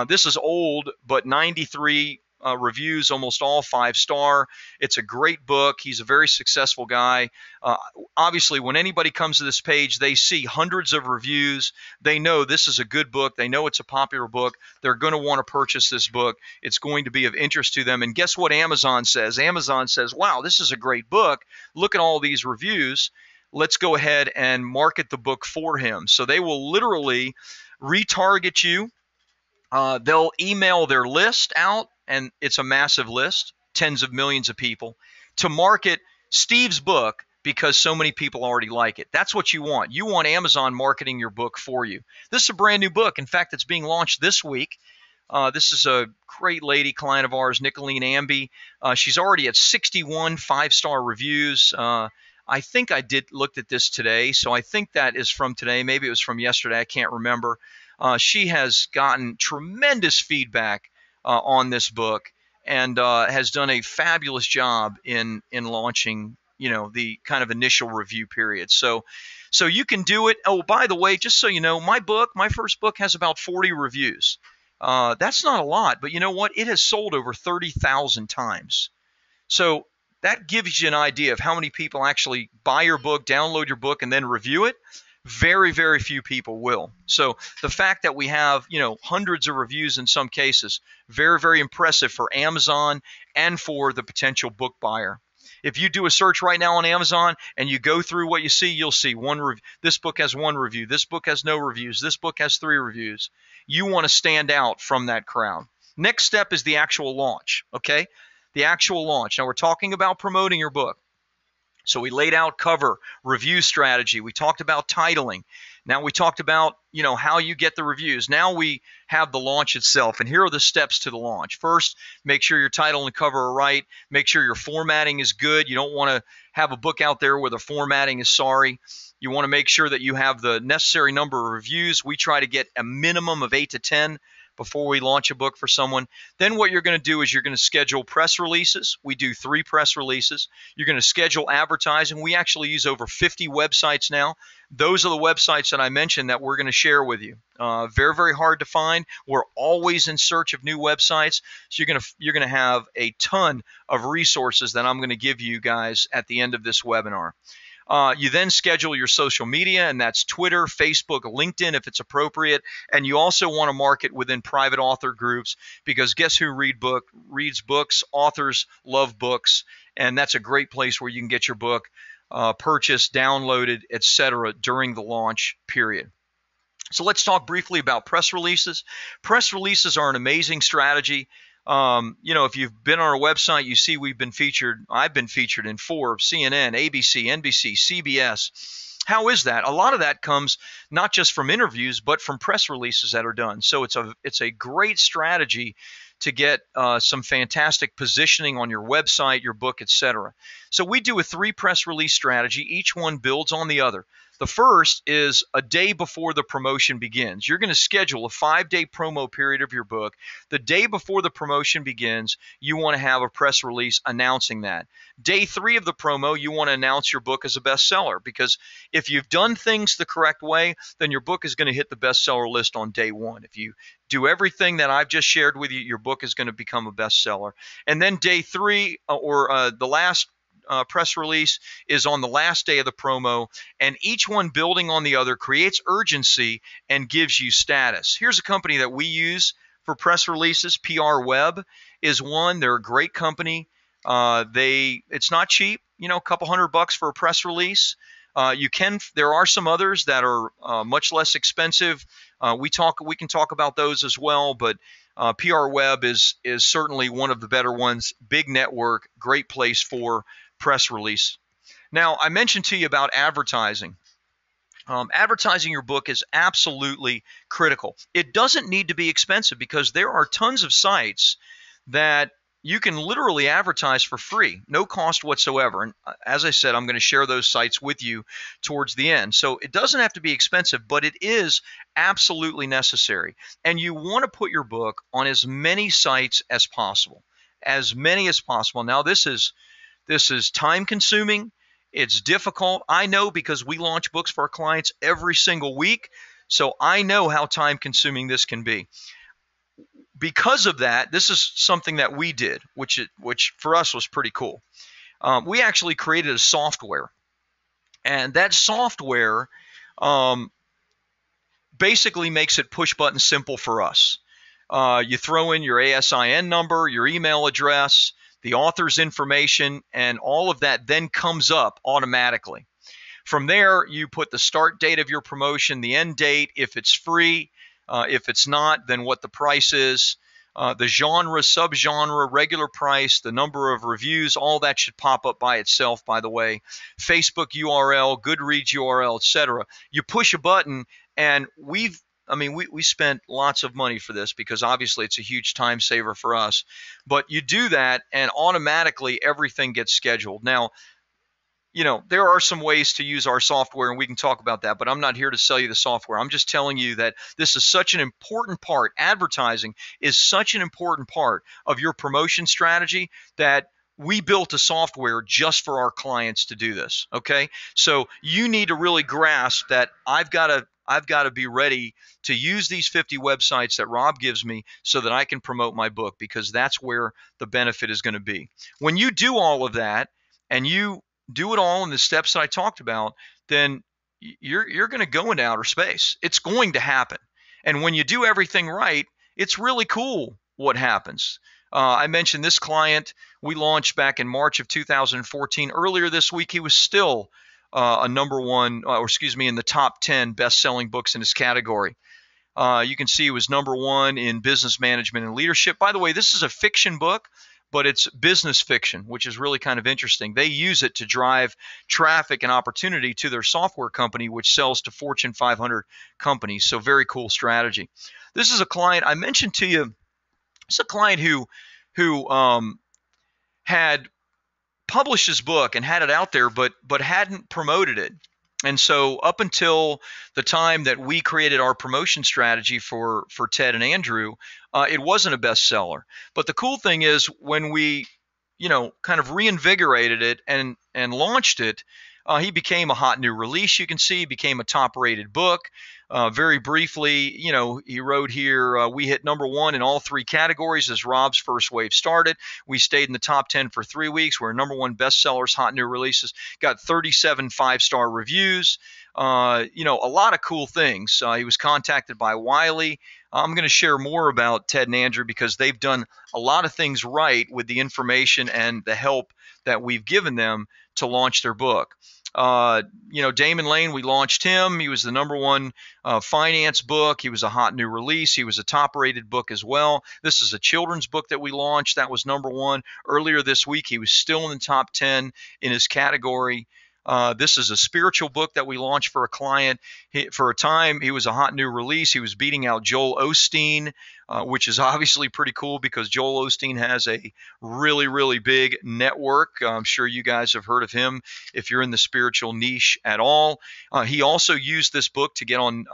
This is old, but 93 reviews, almost all 5-star. It's a great book. He's a very successful guy. Obviously, when anybody comes to this page, they see hundreds of reviews. They know this is a good book. They know it's a popular book. They're going to want to purchase this book. It's going to be of interest to them. And guess what Amazon says? Amazon says, wow, this is a great book. Look at all these reviews. Let's go ahead and market the book for him. So they will literally retarget you. They'll email their list out, and it's a massive list, tens of millions of people, to market Steve's book because so many people already like it. That's what you want. You want Amazon marketing your book for you. This is a brand new book. In fact, it's being launched this week. This is a great lady, client of ours, Nicolene Amby. She's already at 61 5-star reviews. I think I looked at this today, so I think that is from today. Maybe it was from yesterday. I can't remember. She has gotten tremendous feedback on this book and has done a fabulous job in launching, the kind of initial review period. So you can do it. Oh, by the way, just so you know, my first book has about 40 reviews. That's not a lot, but you know what? It has sold over 30,000 times. So that gives you an idea of how many people actually buy your book, download your book, and then review it. Very, very few people will. So the fact that we have, hundreds of reviews in some cases, very, very impressive for Amazon and for the potential book buyer. If you do a search right now on Amazon and you go through what you see, you'll see this book has 1 review, this book has no reviews, this book has 3 reviews. You want to stand out from that crowd. Next step is the actual launch, okay? The actual launch. Now we're talking about promoting your book. So we laid out cover, review strategy. We talked about titling. Now we talked about, how you get the reviews. Now we have the launch itself. And here are the steps to the launch. First, make sure your title and cover are right. Make sure your formatting is good. You don't want to have a book out there where the formatting is sorry. You want to make sure that you have the necessary number of reviews. We try to get a minimum of 8 to 10 before we launch a book for someone. Then what you're going to do is you're going to schedule press releases. We do 3 press releases. You're going to schedule advertising. We actually use over 50 websites now. Those are the websites that I mentioned that we're going to share with you. Very, very hard to find. We're always in search of new websites. So you're going to have a ton of resources that I'm going to give you guys at the end of this webinar. You then schedule your social media, and that's Twitter, Facebook, LinkedIn if it's appropriate. And you also want to market within private author groups because guess who reads books? Authors love books, and that's a great place where you can get your book purchased, downloaded, etc. during the launch period. So let's talk briefly about press releases. Press releases are an amazing strategy. If you've been on our website, you see I've been featured in Forbes, CNN, ABC, NBC, CBS. How is that? A lot of that comes not just from interviews, but from press releases that are done. So it's a great strategy to get some fantastic positioning on your website, your book, etc. So we do a 3 press release strategy. Each one builds on the other. The first is a day before the promotion begins. You're going to schedule a 5-day promo period of your book. The day before the promotion begins, you want to have a press release announcing that. Day 3 of the promo, you want to announce your book as a bestseller because if you've done things the correct way, then your book is going to hit the bestseller list on day 1. If you do everything that I've just shared with you, your book is going to become a bestseller. And then day 3 or the last press release is on the last day of the promo, and each one building on the other creates urgency and gives you status. Here's a company that we use for press releases. PR Web is one. They're a great company. It's not cheap, a couple $100 for a press release. There are some others that are much less expensive. We can talk about those as well, but PR Web is certainly one of the better ones. Big network, great place for press release. Now, I mentioned to you about advertising. Advertising your book is absolutely critical. It doesn't need to be expensive because there are tons of sites that you can literally advertise for free, no cost whatsoever. And as I said, I'm going to share those sites with you towards the end. So it doesn't have to be expensive, but it is absolutely necessary. And you want to put your book on as many sites as possible, as many as possible. Now, this is time consuming. It's difficult. I know, because we launch books for our clients every single week. So I know how time consuming this can be. Because of that, this is something that we did, which for us was pretty cool. We actually created a software, and that software basically makes it push button simple for us. You throw in your ASIN number, your email address, the author's information, and all of that then comes up automatically. From there, you put the start date of your promotion, the end date, if it's free. If it's not, then what the price is, the genre, subgenre, regular price, the number of reviews, all that should pop up by itself, by the way. Facebook URL, Goodreads URL, etc. You push a button, and we spent lots of money for this, because obviously it's a huge time saver for us. But you do that, and automatically everything gets scheduled. Now, there are some ways to use our software, and we can talk about that, but I'm not here to sell you the software. I'm just telling you that this is such an important part. Advertising is such an important part of your promotion strategy that we built a software just for our clients to do this. Okay. So you need to really grasp that I've got to be ready to use these 50 websites that Rob gives me so that I can promote my book, because that's where the benefit is going to be. When you do all of that, and you do it all in the steps that I talked about, then you're going to go into outer space. It's going to happen. And when you do everything right, it's really cool what happens. I mentioned this client we launched back in March of 2014. Earlier this week, he was still a number one, in the top 10 best-selling books in his category. You can see he was number one in business management and leadership. By the way, this is a fiction book, but it's business fiction, which is really kind of interesting. They use it to drive traffic and opportunity to their software company, which sells to Fortune 500 companies. So very cool strategy. This is a client I mentioned to you. It's a client who had published his book and had it out there, but hadn't promoted it. And so up until the time that we created our promotion strategy for Ted and Andrew, it wasn't a bestseller. But the cool thing is, when we, kind of reinvigorated it and launched it, he became a hot new release. You can see he became a top-rated book. Very briefly, he wrote here, we hit number one in all three categories as Rob's first wave started. We stayed in the top 10 for 3 weeks. We're number one bestsellers, hot new releases. Got 37 5-star reviews. A lot of cool things. He was contacted by Wiley. I'm going to share more about Ted and Andrew, because they've done a lot of things right with the information and the help that we've given them to launch their book. Damon Lane, we launched him. He was the number one finance book. He was a hot new release. He was a top-rated book as well. This is a children's book that we launched. That was number one. Earlier this week, he was still in the top 10 in his category. This is a spiritual book that we launched for a client. For a time, he was a hot new release. He was beating out Joel Osteen, which is obviously pretty cool, because Joel Osteen has a really, really big network. I'm sure you guys have heard of him if you're in the spiritual niche at all. He also used this book to get on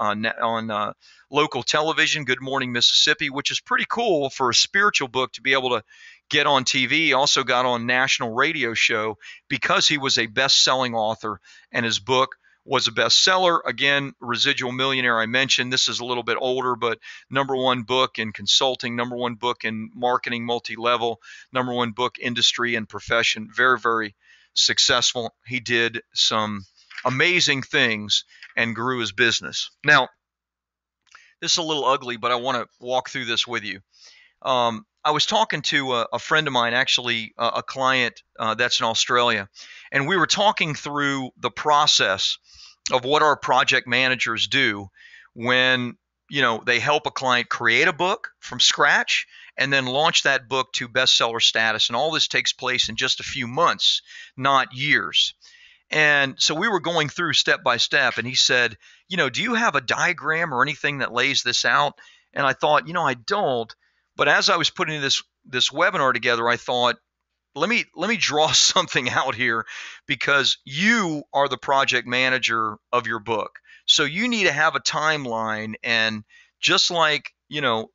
local television, Good Morning Mississippi, which is pretty cool for a spiritual book to be able to get on TV. He also got on national radio show because he was a best-selling author and his book was a bestseller. Again, Residual Millionaire I mentioned. This is a little bit older, but number one book in consulting, number one book in marketing multi-level, number one book industry and profession. Very, very successful. He did some amazing things and grew his business. Now, this is a little ugly, but I want to walk through this with you. I was talking to a friend of mine, actually a client that's in Australia, and we were talking through the process of what our project managers do when they help a client create a book from scratch and then launch that book to bestseller status. And all this takes place in just a few months, not years. And so we were going through step by step, and he said, do you have a diagram or anything that lays this out? And I thought, I don't. But as I was putting this this webinar together, I thought, let me draw something out here, because you are the project manager of your book. So you need to have a timeline, and just like,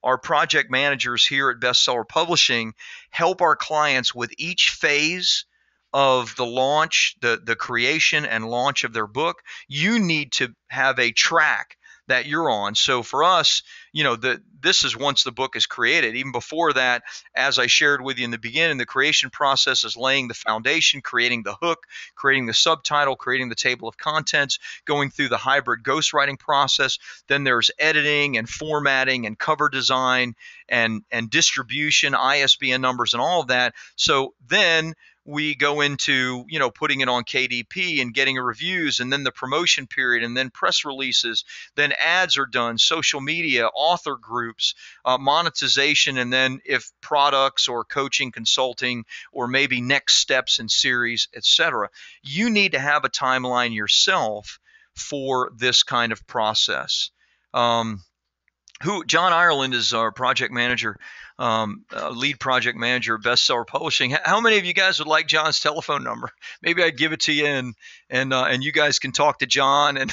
our project managers here at Bestseller Publishing help our clients with each phase of the launch, the creation and launch of their book, you need to have a track that you're on. So for us, this is once the book is created. Even before that, as I shared with you in the beginning, the creation process is laying the foundation, creating the hook, creating the subtitle, creating the table of contents, going through the hybrid ghostwriting process. Then there's editing and formatting and cover design and distribution, ISBN numbers, and all of that. So then we go into, putting it on KDP and getting reviews, and then the promotion period, and then press releases, then ads are done, social media, author groups, monetization, and then if products or coaching, consulting, or maybe next steps in series, etc. You need to have a timeline yourself for this kind of process. John Ireland is our project manager, lead project manager of Bestseller Publishing. How many of you guys would like John's telephone number? Maybe I'd give it to you, and you guys can talk to John and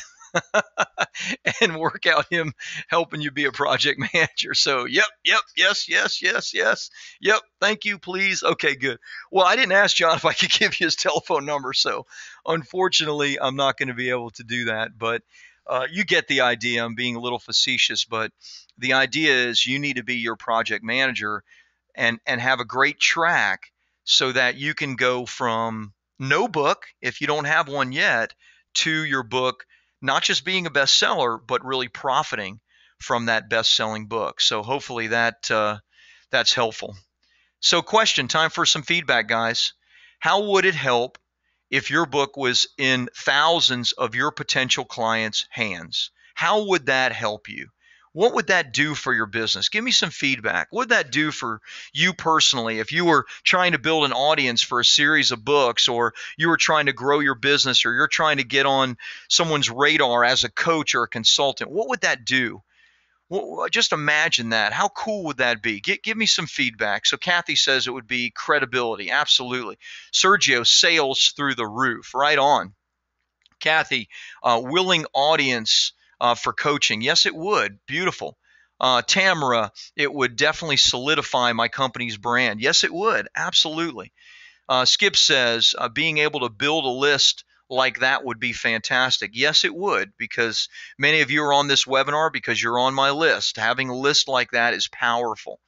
and work out him helping you be a project manager. So, yep, yes. Yep, thank you, please. Okay, good. Well, I didn't ask John if I could give you his telephone number, so unfortunately, I'm not going to be able to do that. But you get the idea. I'm being a little facetious, but the idea is you need to be your project manager and have a great track so that you can go from no book, if you don't have one yet, to your book not just being a bestseller, but really profiting from that best-selling book. So hopefully that's helpful. So question, time for some feedback, guys. How would it help if your book was in thousands of your potential clients' hands? How would that help you? What would that do for your business? Give me some feedback. What would that do for you personally if you were trying to build an audience for a series of books, or you were trying to grow your business, or you're trying to get on someone's radar as a coach or a consultant? What would that do? Well, just imagine that. How cool would that be? Give me some feedback. So Kathy says it would be credibility. Absolutely. Sergio, sales through the roof. Right on. Kathy, willing audience for coaching. Yes, it would. Beautiful. Tamara, it would definitely solidify my company's brand. Yes, it would. Absolutely. Skip says being able to build a list like that would be fantastic. Yes, it would, because many of you are on this webinar because you're on my list. Having a list like that is powerful.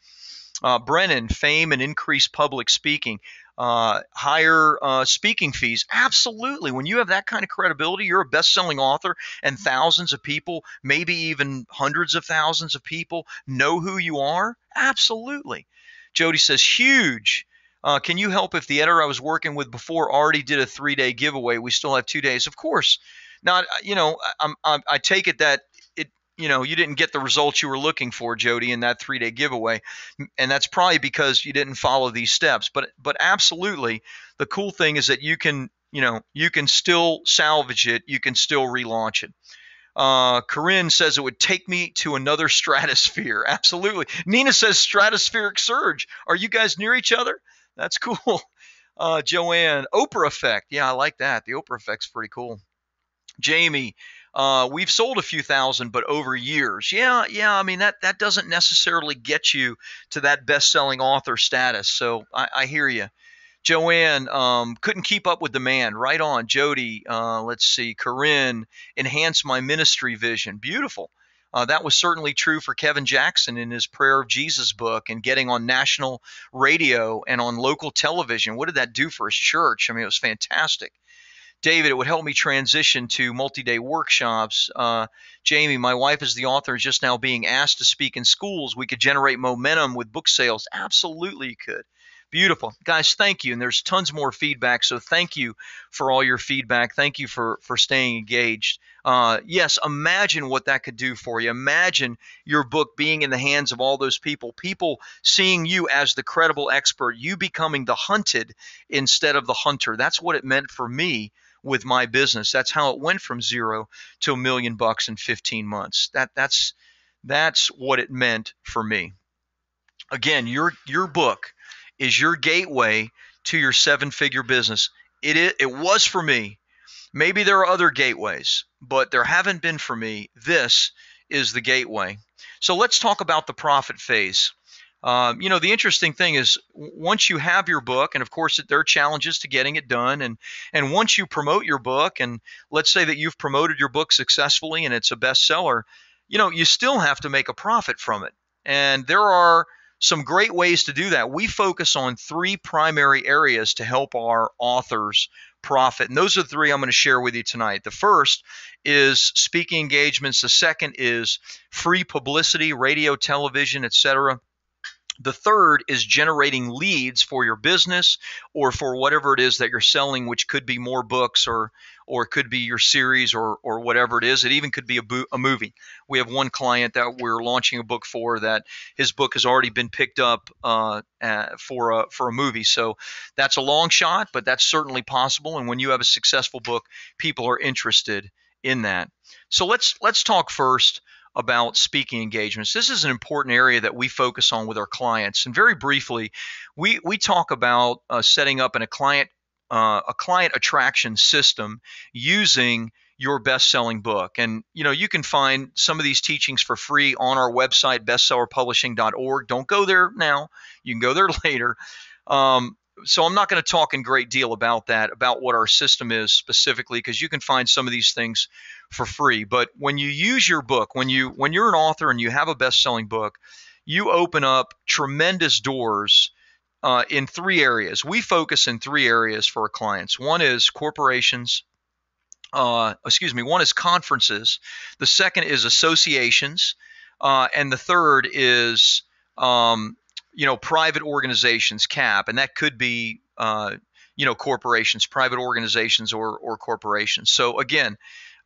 Brennan, fame and increased public speaking. Higher speaking fees. Absolutely. When you have that kind of credibility, you're a best-selling author, and thousands of people, maybe even hundreds of thousands of people know who you are. Absolutely. Jody says, huge. Can you help if the editor I was working with before already did a 3-day giveaway? We still have 2 days. Of course. Now, I take it that you didn't get the results you were looking for, Jody, in that 3-day giveaway, and that's probably because you didn't follow these steps. But absolutely, the cool thing is that you can still salvage it, you can still relaunch it. Corinne says it would take me to another stratosphere. Absolutely. Nina says stratospheric surge. Are you guys near each other? That's cool. Joanne, Oprah effect. Yeah, I like that. The Oprah effect's pretty cool. Jamie, we've sold a few thousand, but over years. Yeah. I mean, that doesn't necessarily get you to that best-selling author status. So I hear you. Joanne, couldn't keep up with demand. Right on. Jody, let's see. Corinne, enhance my ministry vision. Beautiful. That was certainly true for Kevin Jackson in his Prayer of Jesus book, and getting on national radio and on local television. What did that do for his church? I mean, it was fantastic. David, it would help me transition to multi-day workshops. Jamie, my wife is the author, just now being asked to speak in schools. We could generate momentum with book sales. Absolutely you could. Beautiful. Guys, thank you. And there's tons more feedback. So thank you for all your feedback. Thank you for staying engaged. Yes, imagine what that could do for you. Imagine your book being in the hands of all those people seeing you as the credible expert, you becoming the hunted instead of the hunter. That's what it meant for me with my business. That's how it went from zero to $1 million in 15 months. That's what it meant for me. Again, your book is your gateway to your seven-figure business. It was for me. Maybe there are other gateways, but there haven't been for me. This is the gateway. So let's talk about the profit phase. The interesting thing is once you have your book, and of course there are challenges to getting it done, and once you promote your book, and let's say that you've promoted your book successfully and it's a bestseller, you still have to make a profit from it. And there are some great ways to do that. We focus on three primary areas to help our authors profit, and those are the three I'm going to share with you tonight. The first is speaking engagements. The second is free publicity, radio, television, etc. The third is generating leads for your business or for whatever it is that you're selling, which could be more books or it could be your series or whatever it is. It even could be a movie. We have one client that we're launching a book for that his book has already been picked up for a movie. So that's a long shot, but that's certainly possible. And when you have a successful book, people are interested in that. So let's talk first about speaking engagements. This is an important area that we focus on with our clients. And very briefly, we talk about setting up a client attraction system using your best-selling book. And you can find some of these teachings for free on our website, bestsellerpublishing.org. Don't go there now. You can go there later. So I'm not going to talk in great deal about that, about what our system is specifically, because you can find some of these things for free. But when you use your book, when you're an author and you have a best-selling book, you open up tremendous doors in three areas. We focus in three areas for our clients. One is corporations. One is conferences. The second is associations, and the third is private organizations, CAP, and that could be corporations, private organizations, or corporations. So again,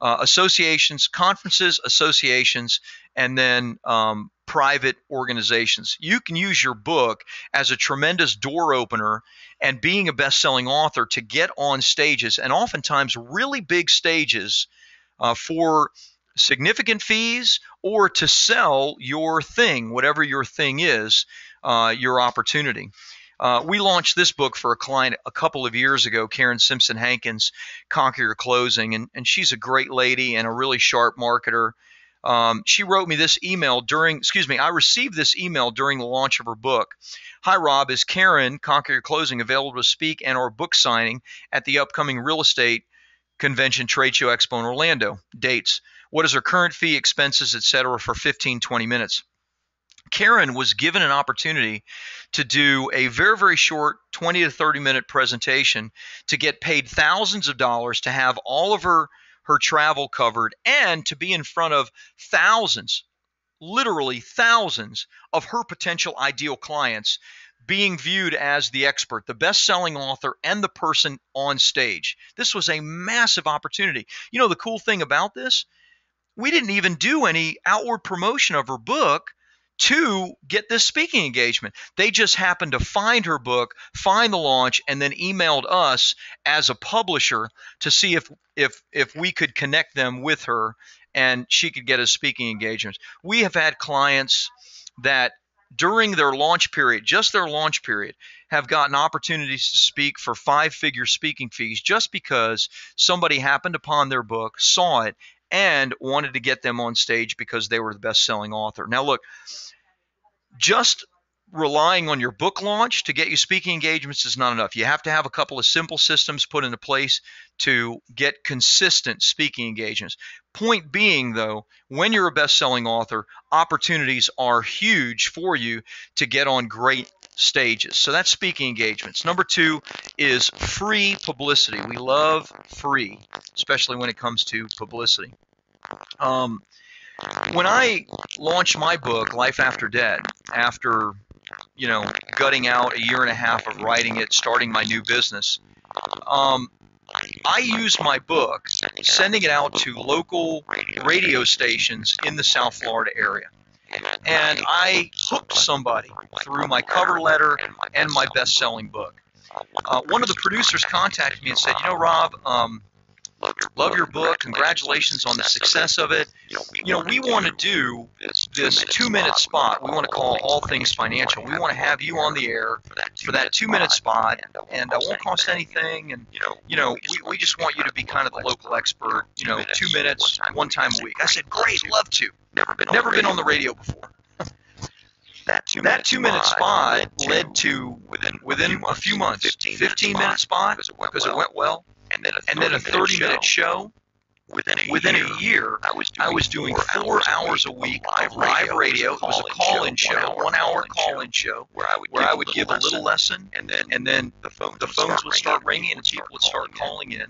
associations, conferences, associations, and then private organizations. You can use your book as a tremendous door opener and being a best-selling author to get on stages, and oftentimes really big stages for significant fees or to sell your thing, whatever your thing is, your opportunity. We launched this book for a client a couple of years ago, Karen Simpson Hankins, Conquer Your Closing, and she's a great lady and a really sharp marketer. She wrote me this email I received this email during the launch of her book. Hi, Rob, is Karen, Conquer Your Closing, available to speak and or book signing at the upcoming real estate convention trade show expo in Orlando? Dates. What is her current fee, expenses, etc. for 15-20 minutes? Karen was given an opportunity to do a very, very short 20 to 30 minute presentation to get paid thousands of dollars to have all of her travel covered and to be in front of thousands, literally thousands of her potential ideal clients being viewed as the expert, the best-selling author, and the person on stage. This was a massive opportunity. The cool thing about this, we didn't even do any outward promotion of her book to get this speaking engagement. They just happened to find her book, find the launch, and then emailed us as a publisher to see if we could connect them with her and she could get a speaking engagement. We have had clients that during their launch period, just their launch period, have gotten opportunities to speak for 5-figure speaking fees just because somebody happened upon their book, saw it, and wanted to get them on stage because they were the best-selling author. Now look, just relying on your book launch to get you speaking engagements is not enough. You have to have a couple of simple systems put into place to get consistent speaking engagements. Point being, though, when you're a best-selling author, opportunities are huge for you to get on great stages. So that's speaking engagements. Number 2 is free publicity. We love free, especially when it comes to publicity. When I launched my book, Life After Debt, after gutting out a year and a half of writing it, starting my new business, I used my book, sending it out to local radio stations in the South Florida area. And I hooked somebody through my cover letter and my best-selling book. One of the producers contacted me and said, Rob, love your book. Congratulations on the success of it. we want to do this 2-minute spot. We want to call All Things Financial. We want to have you on the air for that 2-minute spot, and it won't cost anything. And we just want you to be kind of the local expert. 2 minutes, one time a week. I said, great, love to. Never been on the radio before. That 2-minute spot led to, within a few months, 15-minute spot because it went well, and then a 30-minute show. Within a year, I was doing 4 hours a week of live radio. It was a call-in show, 1-hour call-in show, where I would give a little lesson, and then the phones would start ringing and people would start calling in.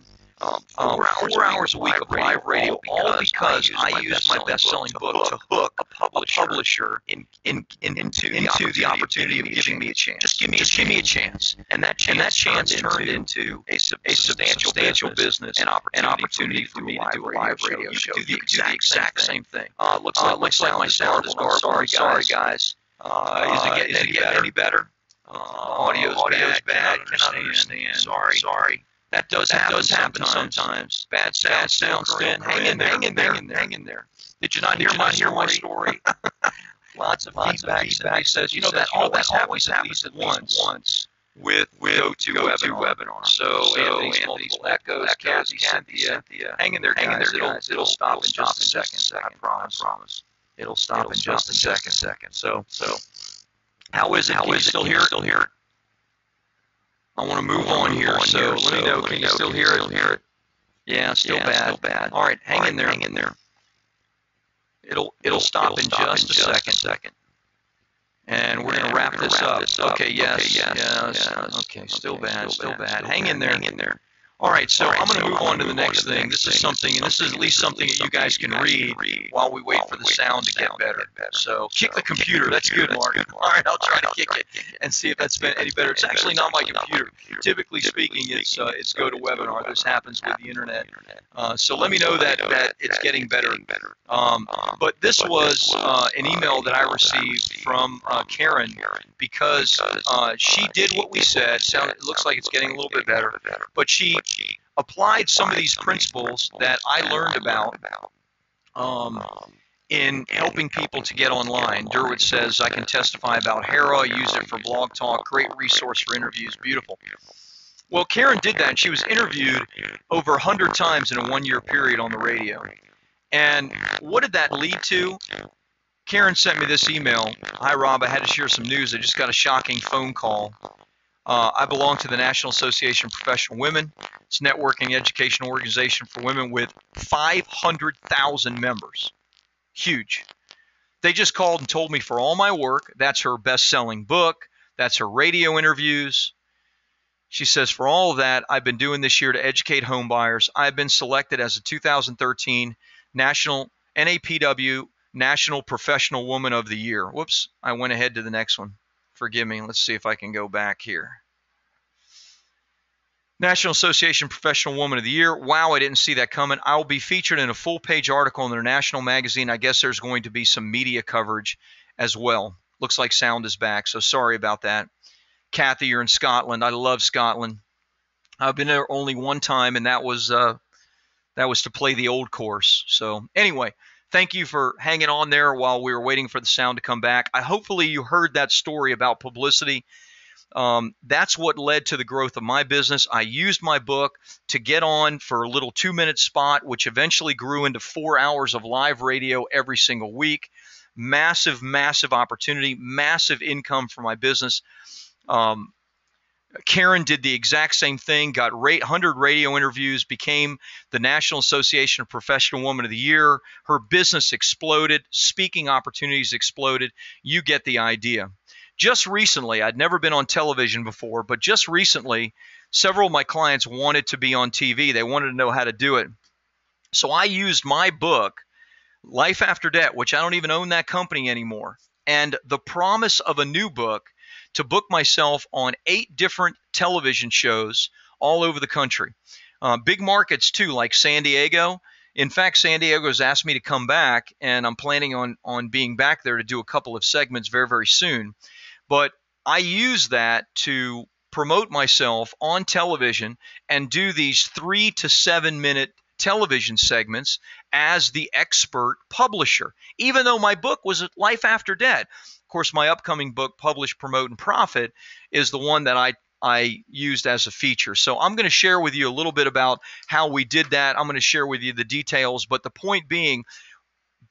4 hours a week of live radio, all because I used my best-selling book to hook a publisher into the opportunity of giving me a chance. Just give me a chance. And that chance turned into a substantial business and opportunity for me to do a live radio show. You could do the exact same thing. Looks like my sound is garbled. Sorry, guys. Is it getting any better? Audio's bad. Cannot understand. Sorry. That does happen sometimes. Bad sounds. Hang in there. Did you not hear my story? Lots of feedback says, that always happens at least once with go-to webinar. So Anthony's multiple echoes, Kathy, Cynthia. Hang in there, guys. It'll stop in just a second. I promise. It'll stop in just a second. So how is it? Can you still hear it? I want to move on here, so let me know. Can you still hear it? Yeah, still bad. All right, hang in there. It'll stop in just a second. And we're going to wrap this up. Okay, yes. Okay, still bad. Hang in there. All right, so I'm going to move on to the next thing. This is at least something that you guys can read while we wait for the sound to get better. So kick the computer. That's good, Mark. All right, I'll try to kick it and see if that's been any better. It's actually not my computer. Typically speaking, it's GoToWebinar. This happens with the internet. So let me know that it's getting better. But this was an email that I received from Karen because she did what we said. It looks like it's getting a little bit better, but she applied some of these principles that I learned about in helping people to get online. Derwood says, I can testify about Hera, used it for Blog Talk, great resource for interviews, beautiful. Well, Karen did that, and she was interviewed over 100 times in a 1-year period on the radio. And what did that lead to? Karen sent me this email. Hi, Rob, I had to share some news. I just got a shocking phone call. I belong to the National Association of Professional Women. It's a networking educational organization for women with 500,000 members. Huge. They just called and told me for all my work, that's her best-selling book, that's her radio interviews. She says, for all of that, I've been doing this year to educate home buyers. I've been selected as a 2013 National NAPW National Professional Woman of the Year. Whoops, I went ahead to the next one. Forgive me. Let's see if I can go back here. National Association Professional Woman of the Year. Wow, I didn't see that coming. I will be featured in a full-page article in their national magazine. I guess there's going to be some media coverage as well. Looks like sound is back, so sorry about that. Kathy, you're in Scotland. I love Scotland. I've been there only one time, and that was to play the old course. So anyway, thank you for hanging on there while we were waiting for the sound to come back. Hopefully you heard that story about publicity. That's what led to the growth of my business. I used my book to get on for a little 2-minute spot, which eventually grew into 4 hours of live radio every single week. Massive, massive opportunity, massive income for my business. Karen did the exact same thing, got 100 radio interviews, became the National Association of Professional Woman of the Year. Her business exploded. Speaking opportunities exploded. You get the idea. Just recently, I'd never been on television before, but just recently, several of my clients wanted to be on TV. They wanted to know how to do it. So I used my book, Life After Debt, which I don't even own that company anymore, and the promise of a new book to book myself on 8 different television shows all over the country. Big markets too, like San Diego. In fact, San Diego's asked me to come back, and I'm planning on being back there to do a couple of segments very, very soon. But I use that to promote myself on television and do these 3 to 7 minute television segments as the expert publisher, even though my book was Life After Debt. Of course, my upcoming book, Publish, Promote, and Profit, is the one that I used as a feature. So I'm going to share with you a little bit about how we did that. I'm going to share with you the details, but the point being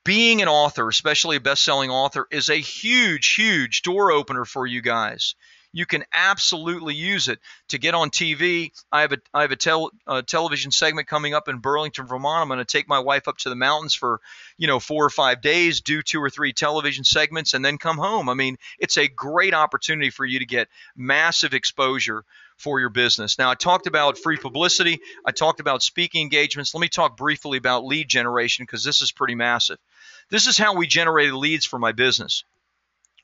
an author, especially a best-selling author, is a huge, huge door opener for you guys. You can absolutely use it to get on TV. I have a television segment coming up in Burlington, Vermont. I'm going to take my wife up to the mountains for 4 or 5 days, do 2 or 3 television segments, and then come home. I mean, it's a great opportunity for you to get massive exposure for your business. Now, I talked about free publicity. I talked about speaking engagements. Let me talk briefly about lead generation, because this is pretty massive. This is how we generated leads for my business.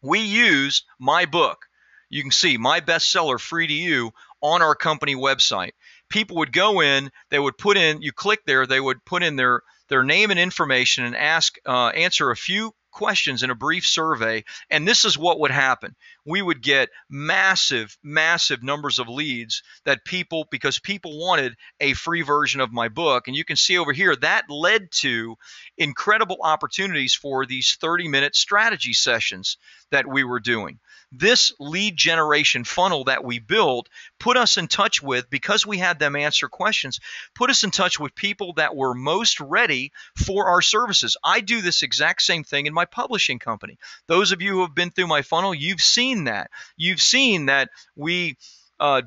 We used my book. You can see my bestseller, Free to You, on our company website. People would go in, they would put in, you click there, they would put in their name and information and answer a few questions in a brief survey, and this is what would happen. We would get massive, massive numbers of leads because people wanted a free version of my book. And you can see over here that led to incredible opportunities for these 30-minute strategy sessions that we were doing. This lead generation funnel that we built put us in touch with, because we had them answer questions, put us in touch with people that were most ready for our services. I do this exact same thing in my publishing company. Those of you who have been through my funnel, you've seen that. You've seen that we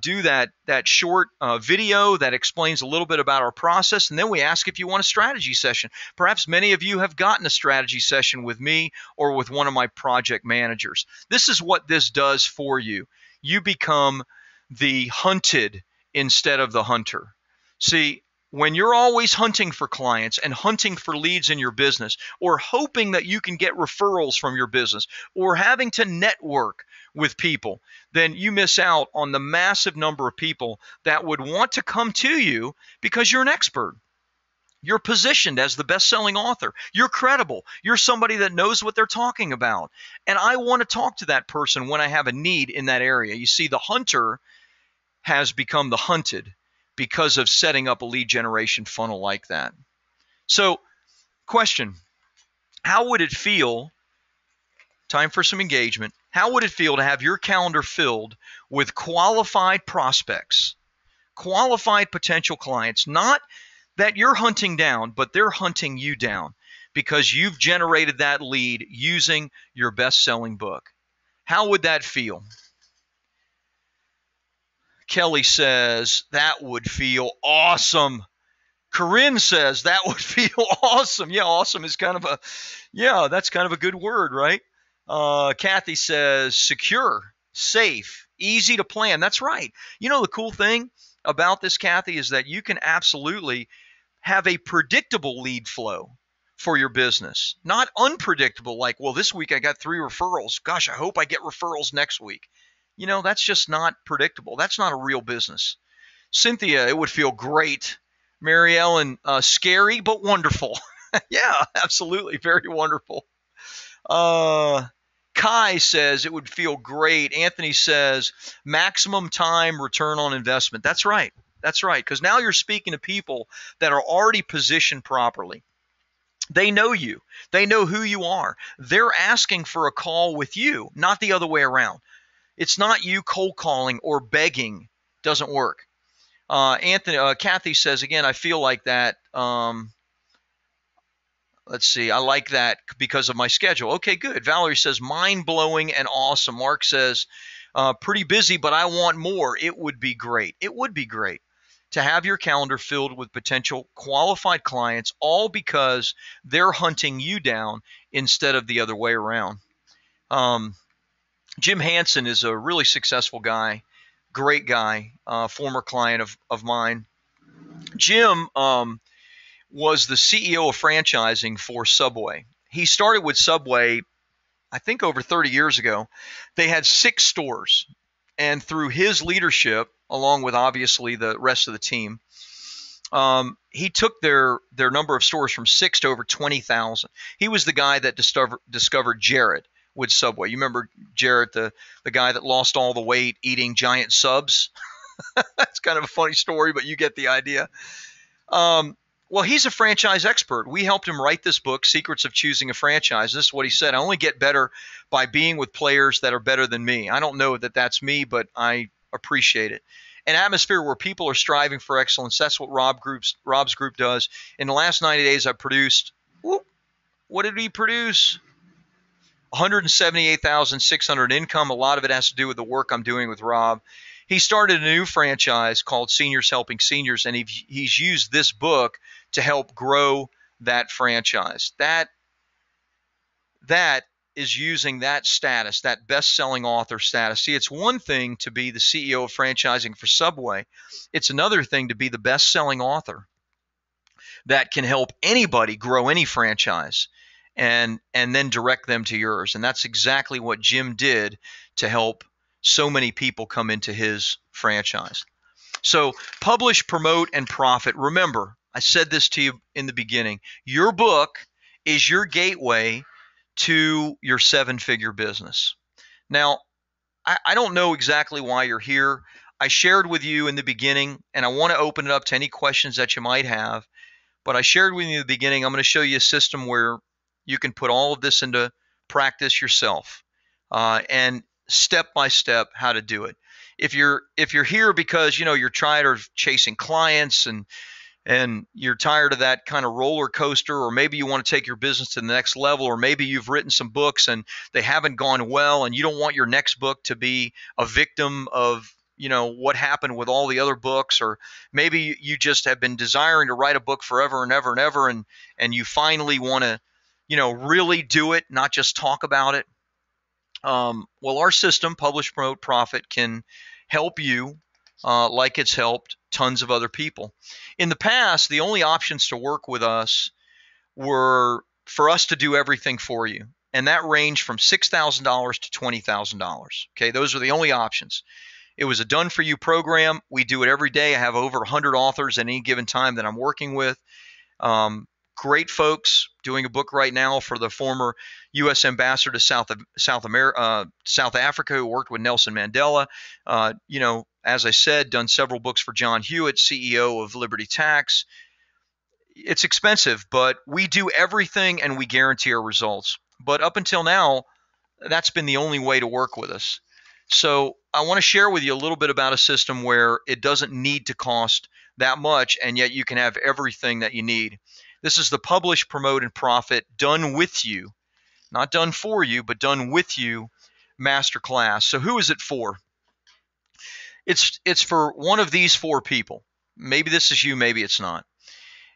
do that short video that explains a little bit about our process, and then we ask if you want a strategy session. Perhaps many of you have gotten a strategy session with me or with one of my project managers. This is what this does for you. You become the hunted instead of the hunter. See, when you're always hunting for clients and hunting for leads in your business, or hoping that you can get referrals from your business, or having to network with people, then you miss out on the massive number of people that would want to come to you because you're an expert. You're positioned as the best-selling author. You're credible. You're somebody that knows what they're talking about. And I want to talk to that person when I have a need in that area. You see, the hunter has become the hunted because of setting up a lead generation funnel like that. So, question, how would it feel, time for some engagement, how would it feel to have your calendar filled with qualified prospects, qualified potential clients, not that you're hunting down, but they're hunting you down because you've generated that lead using your best-selling book? How would that feel? Kelly says, that would feel awesome. Corinne says, that would feel awesome. Yeah, awesome is that's kind of a good word, right? Kathy says, secure, safe, easy to plan. That's right. You know, the cool thing about this, Kathy, is that you can absolutely have a predictable lead flow for your business. Not unpredictable, like, well, this week I got 3 referrals. Gosh, I hope I get referrals next week. You know, that's just not predictable. That's not a real business. Cynthia, it would feel great. Mary Ellen, scary but wonderful. Yeah, absolutely, very wonderful. Kai says it would feel great. Anthony says maximum time return on investment. That's right. That's right, because now you're speaking to people that are already positioned properly. They know you. They know who you are. They're asking for a call with you, not the other way around. It's not you cold calling or begging. Doesn't work. Kathy says, again, I feel like that. Let's see. I like that because of my schedule. Okay, good. Valerie says, mind-blowing and awesome. Mark says, pretty busy, but I want more. It would be great. It would be great to have your calendar filled with potential qualified clients, all because they're hunting you down instead of the other way around. Jim Hansen is a really successful guy, great guy, former client of mine. Jim was the CEO of franchising for Subway. He started with Subway, I think, over 30 years ago. They had 6 stores, and through his leadership, along with obviously the rest of the team, he took their number of stores from 6 to over 20,000. He was the guy that discovered Jared with Subway. You remember Jared, the guy that lost all the weight eating giant subs? That's kind of a funny story, but you get the idea. Well, he's a franchise expert. We helped him write this book, Secrets of Choosing a Franchise. This is what he said. I only get better by being with players that are better than me. I don't know that that's me, but I appreciate it. An atmosphere where people are striving for excellence. That's what Rob's group does. In the last 90 days, I've produced, what did he produce? 178,600 income. A lot of it has to do with the work I'm doing with Rob. He started a new franchise called Seniors Helping Seniors, and he's used this book to help grow that franchise. That is using that status, that best-selling author status. See, it's one thing to be the CEO of franchising for Subway. It's another thing to be the best-selling author that can help anybody grow any franchise and then direct them to yours. And that's exactly what Jim did to help so many people come into his franchise. So publish, promote, and profit. Remember, I said this to you in the beginning. Your book is your gateway to your seven-figure business. Now, I don't know exactly why you're here. I shared with you in the beginning, and I want to open it up to any questions that you might have. But I shared with you in the beginning, I'm going to show you a system where you can put all of this into practice yourself, and step by step how to do it. If you're here because you're tired of chasing clients and you're tired of that kind of roller coaster, or maybe you want to take your business to the next level, or maybe you've written some books and they haven't gone well and you don't want your next book to be a victim of what happened with all the other books, or maybe you just have been desiring to write a book forever and ever and ever, and you finally want to really do it, not just talk about it. Well, our system, Publish, Promote, Profit, can help you like it's helped tons of other people. In the past, the only options to work with us were for us to do everything for you, and that ranged from $6,000 to $20,000. Okay, those are the only options. It was a done-for-you program. We do it every day. I have over 100 authors at any given time that I'm working with. Great folks doing a book right now for the former U.S. ambassador to South Africa, who worked with Nelson Mandela. As I said, done several books for John Hewitt, CEO of Liberty Tax. It's expensive, but we do everything and we guarantee our results. But up until now, that's been the only way to work with us. So I want to share with you a little bit about a system where it doesn't need to cost that much, and yet you can have everything that you need. This is the Publish, Promote, and Profit done with you, not done for you, but done with you masterclass. So who is it for? It's for one of these four people. Maybe this is you, maybe it's not.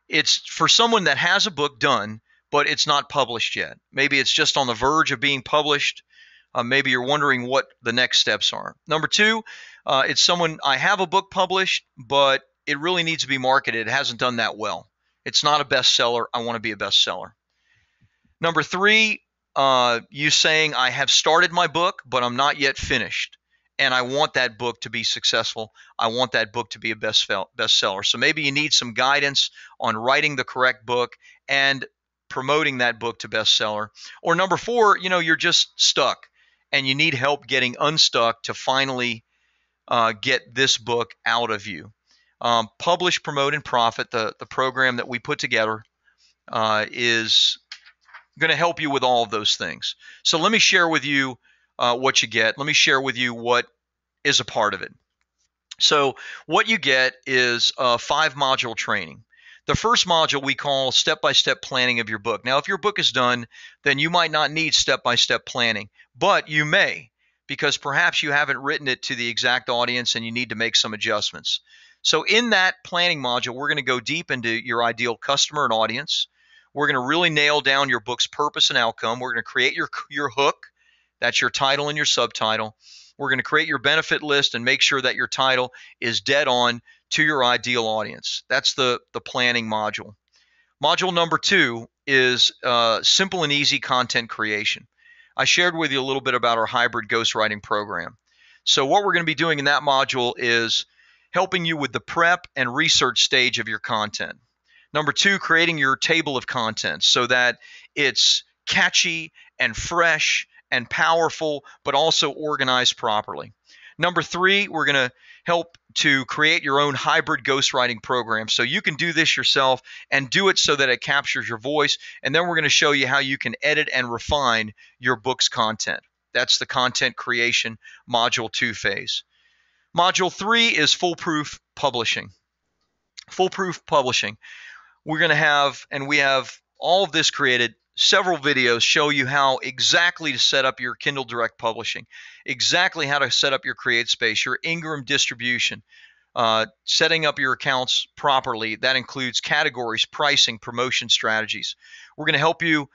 It's for someone that has a book done, but it's not published yet. Maybe it's just on the verge of being published. Maybe you're wondering what the next steps are. Number two, it's someone, I have a book published, but it really needs to be marketed. It hasn't done that well. It's not a bestseller. I want to be a bestseller. Number three, you saying, I have started my book, but I'm not yet finished. And I want that book to be successful. I want that book to be a bestseller. So maybe you need some guidance on writing the correct book and promoting that book to bestseller. Or number four, you're just stuck and you need help getting unstuck to finally get this book out of you. Publish, Promote, and Profit, the program that we put together, is going to help you with all of those things. So let me share with you what you get. Let me share with you what is a part of it. So what you get is a 5-module training. The first module we call step-by-step planning of your book. Now, if your book is done, then you might not need step-by-step planning, but you may, because perhaps you haven't written it to the exact audience and you need to make some adjustments. So in that planning module, we're going to go deep into your ideal customer and audience. We're going to really nail down your book's purpose and outcome. We're going to create your hook. That's your title and your subtitle. We're going to create your benefit list and make sure that your title is dead on to your ideal audience. That's the planning module. Module number 2 is simple and easy content creation. I shared with you a little bit about our hybrid ghostwriting program. So what we're going to be doing in that module is helping you with the prep and research stage of your content. Number 2, creating your table of contents so that it's catchy and fresh and powerful, but also organized properly. Number 3, we're going to help to create your own hybrid ghostwriting program. So you can do this yourself and do it so that it captures your voice. And then we're going to show you how you can edit and refine your book's content. That's the content creation module 2 phase. Module 3 is foolproof publishing. Foolproof publishing. We're going to have, and we have all of this created, several videos show you how exactly to set up your Kindle Direct Publishing, exactly how to set up your CreateSpace, your Ingram distribution, setting up your accounts properly. That includes categories, pricing, promotion strategies. We're going to help you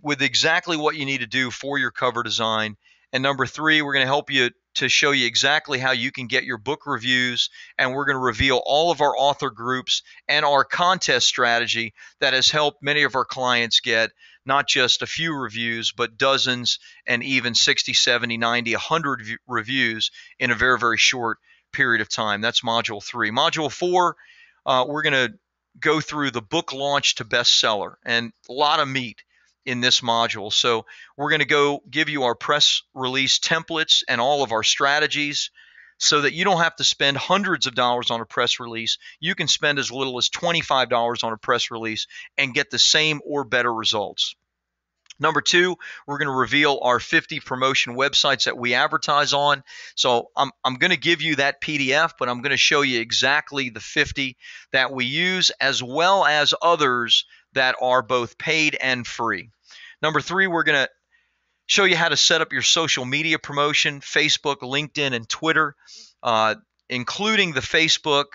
with exactly what you need to do for your cover design. And number 3, we're going to help you to show you exactly how you can get your book reviews, and we're going to reveal all of our author groups and our contest strategy that has helped many of our clients get not just a few reviews, but dozens and even 60, 70, 90, 100 reviews in a very, very short period of time. That's module 3. Module 4, we're going to go through the book launch to bestseller, and a lot of meat in this module. So we're going to go give you our press release templates and all of our strategies so that you don't have to spend hundreds of dollars on a press release. You can spend as little as $25 on a press release and get the same or better results. Number 2, we're going to reveal our 50 promotion websites that we advertise on. So I'm going to give you that PDF, but I'm going to show you exactly the 50 that we use, as well as others that are both paid and free. Number 3, we're going to show you how to set up your social media promotion, Facebook, LinkedIn, and Twitter, including the Facebook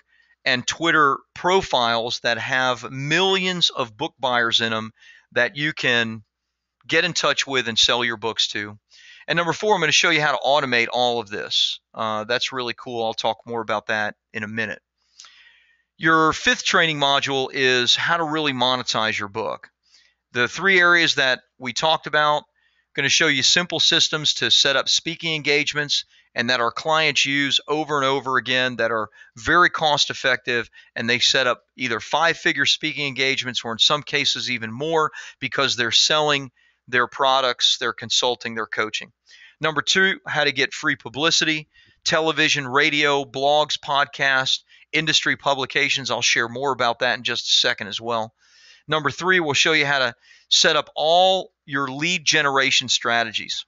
and Twitter profiles that have millions of book buyers in them that you can get in touch with and sell your books to. And number 4, I'm going to show you how to automate all of this. That's really cool. I'll talk more about that in a minute. Your 5th training module is how to really monetize your book. The 3 areas that we talked about, going to show you simple systems to set up speaking engagements and that our clients use over and over again that are very cost effective, and they set up either 5-figure speaking engagements or in some cases even more because they're selling their products, their consulting, their coaching. Number 2, how to get free publicity, television, radio, blogs, podcasts, industry publications. I'll share more about that in just a second as well. Number 3, we'll show you how to set up all your lead generation strategies,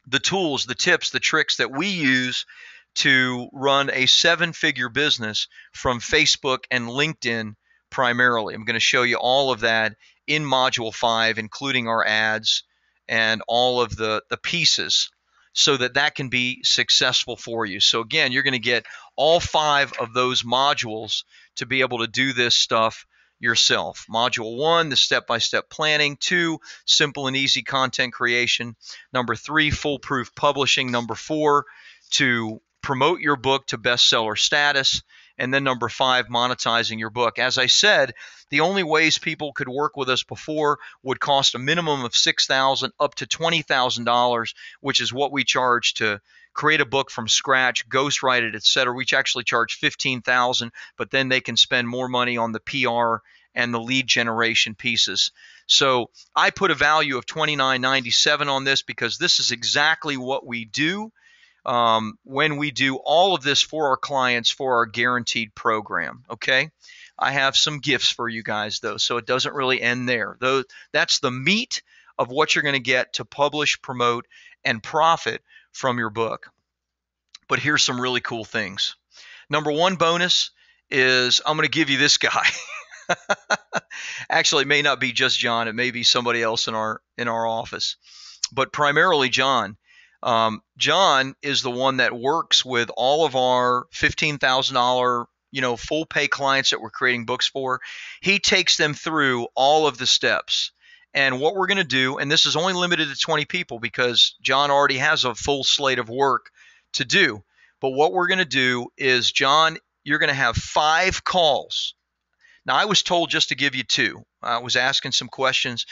the tools, the tips, the tricks that we use to run a 7-figure business from Facebook and LinkedIn primarily. I'm going to show you all of that in Module 5, including our ads and all of the pieces so that that can be successful for you. So again, you're going to get all 5 of those modules to be able to do this stuff yourself. Module 1, the step-by-step planning. 2, simple and easy content creation. Number 3, foolproof publishing. Number 4, to promote your book to bestseller status. And then number 5, monetizing your book. As I said, the only ways people could work with us before would cost a minimum of $6,000 up to $20,000, which is what we charge to create a book from scratch, ghostwrite it, etc. We actually charge $15,000, but then they can spend more money on the PR and the lead generation pieces. So I put a value of $29.97 on this because this is exactly what we do when we do all of this for our clients for our guaranteed program. Okay, I have some gifts for you guys though, so it doesn't really end there. Though that's the meat of what you're going to get to publish, promote, and profit from your book. But here's some really cool things. Number 1 bonus is I'm going to give you this guy. Actually, it may not be just John. It may be somebody else in our office, but primarily John. John is the one that works with all of our $15,000, full pay clients that we're creating books for. He takes them through all of the steps. And what we're going to do, and this is only limited to 20 people because John already has a full slate of work to do. But what we're going to do is, John, you're going to have 5 calls. Now, I was told just to give you 2. I was asking some questions.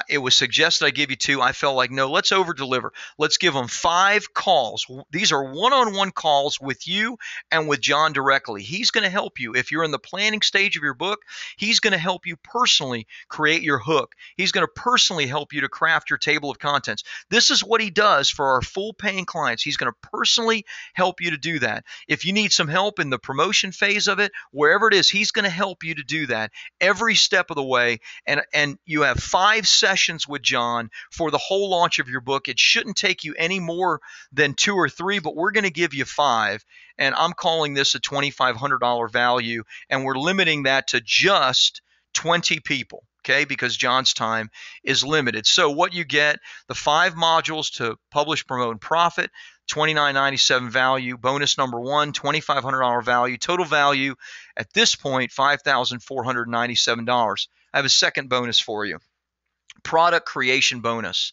It was suggested I give you 2. I felt like, no, let's over deliver. Let's give them 5 calls. These are one-on-one calls with you and with John directly. He's going to help you. If you're in the planning stage of your book, he's going to help you personally create your hook. He's going to personally help you to craft your table of contents. This is what he does for our full paying clients. He's going to personally help you to do that. If you need some help in the promotion phase of it, wherever it is, he's going to help you to do that every step of the way. And you have 5 sessions with John for the whole launch of your book. It shouldn't take you any more than 2 or 3, but we're going to give you 5. And I'm calling this a $2,500 value, and we're limiting that to just 20 people. Okay, because John's time is limited. So what you get, the 5 modules to publish, promote, and profit, $29.97 value. Bonus number 1, $2,500 value. Total value at this point, $5,497. I have a second bonus for you. Product creation bonus.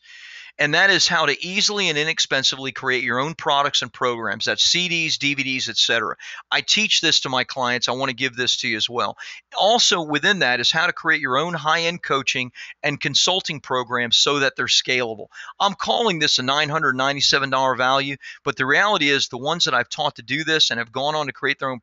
And that is how to easily and inexpensively create your own products and programs. That's CDs, DVDs, etc. I teach this to my clients. I want to give this to you as well. Also within that is how to create your own high-end coaching and consulting programs so that they're scalable. I'm calling this a $997 value, but the reality is the ones that I've taught to do this and have gone on to create their own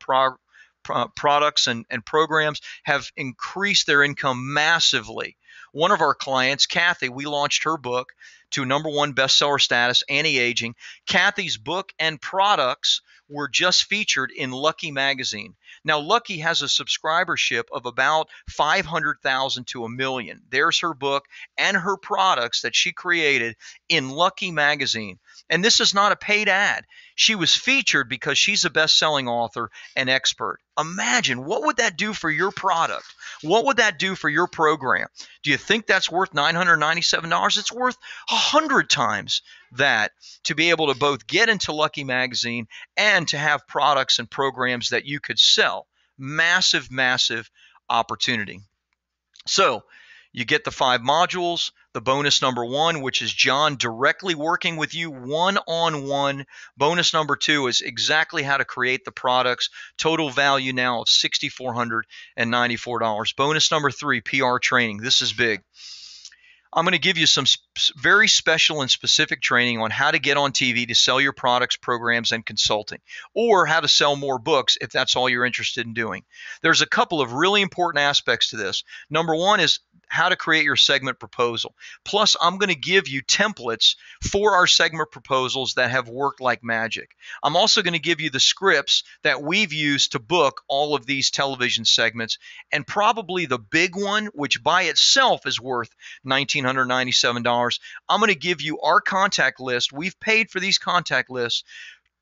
products and programs have increased their income massively. One of our clients, Kathy, we launched her book to #1 bestseller status, Anti-Aging. Kathy's book and products were just featured in Lucky magazine. Now, Lucky has a subscribership of about 500,000 to 1 million. There's her book and her products that she created in Lucky magazine. And this is not a paid ad. She was featured because she's a best-selling author and expert. Imagine, what would that do for your product? What would that do for your program? Do you think that's worth $997? It's worth 100 times that to be able to both get into Lucky magazine and to have products and programs that you could sell. Massive, massive opportunity. So you get the 5 modules, the bonus number 1, which is John directly working with you one-on-one. Bonus number 2 is exactly how to create the products. Total value now of $6,494. Bonus number 3, PR training. This is big. I'm going to give you some very special and specific training on how to get on TV to sell your products, programs, and consulting, or how to sell more books if that's all you're interested in doing. There's a couple of really important aspects to this. Number 1 is how to create your segment proposal. Plus, I'm going to give you templates for our segment proposals that have worked like magic. I'm also going to give you the scripts that we've used to book all of these television segments, and probably the big one, which by itself is worth $1,997. I'm going to give you our contact list. We've paid for these contact lists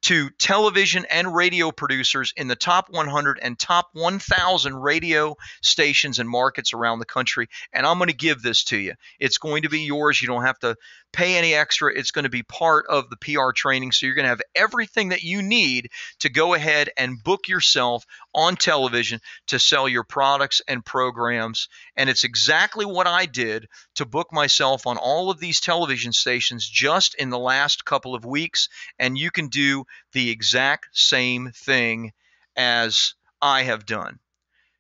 to television and radio producers in the top 100 and top 1,000 radio stations and markets around the country. And I'm going to give this to you. It's going to be yours. You don't have to pay any extra. It's going to be part of the PR training. So you're going to have everything that you need to go ahead and book yourself on television to sell your products and programs. And it's exactly what I did to book myself on all of these television stations just in the last couple of weeks. And you can do the exact same thing as I have done.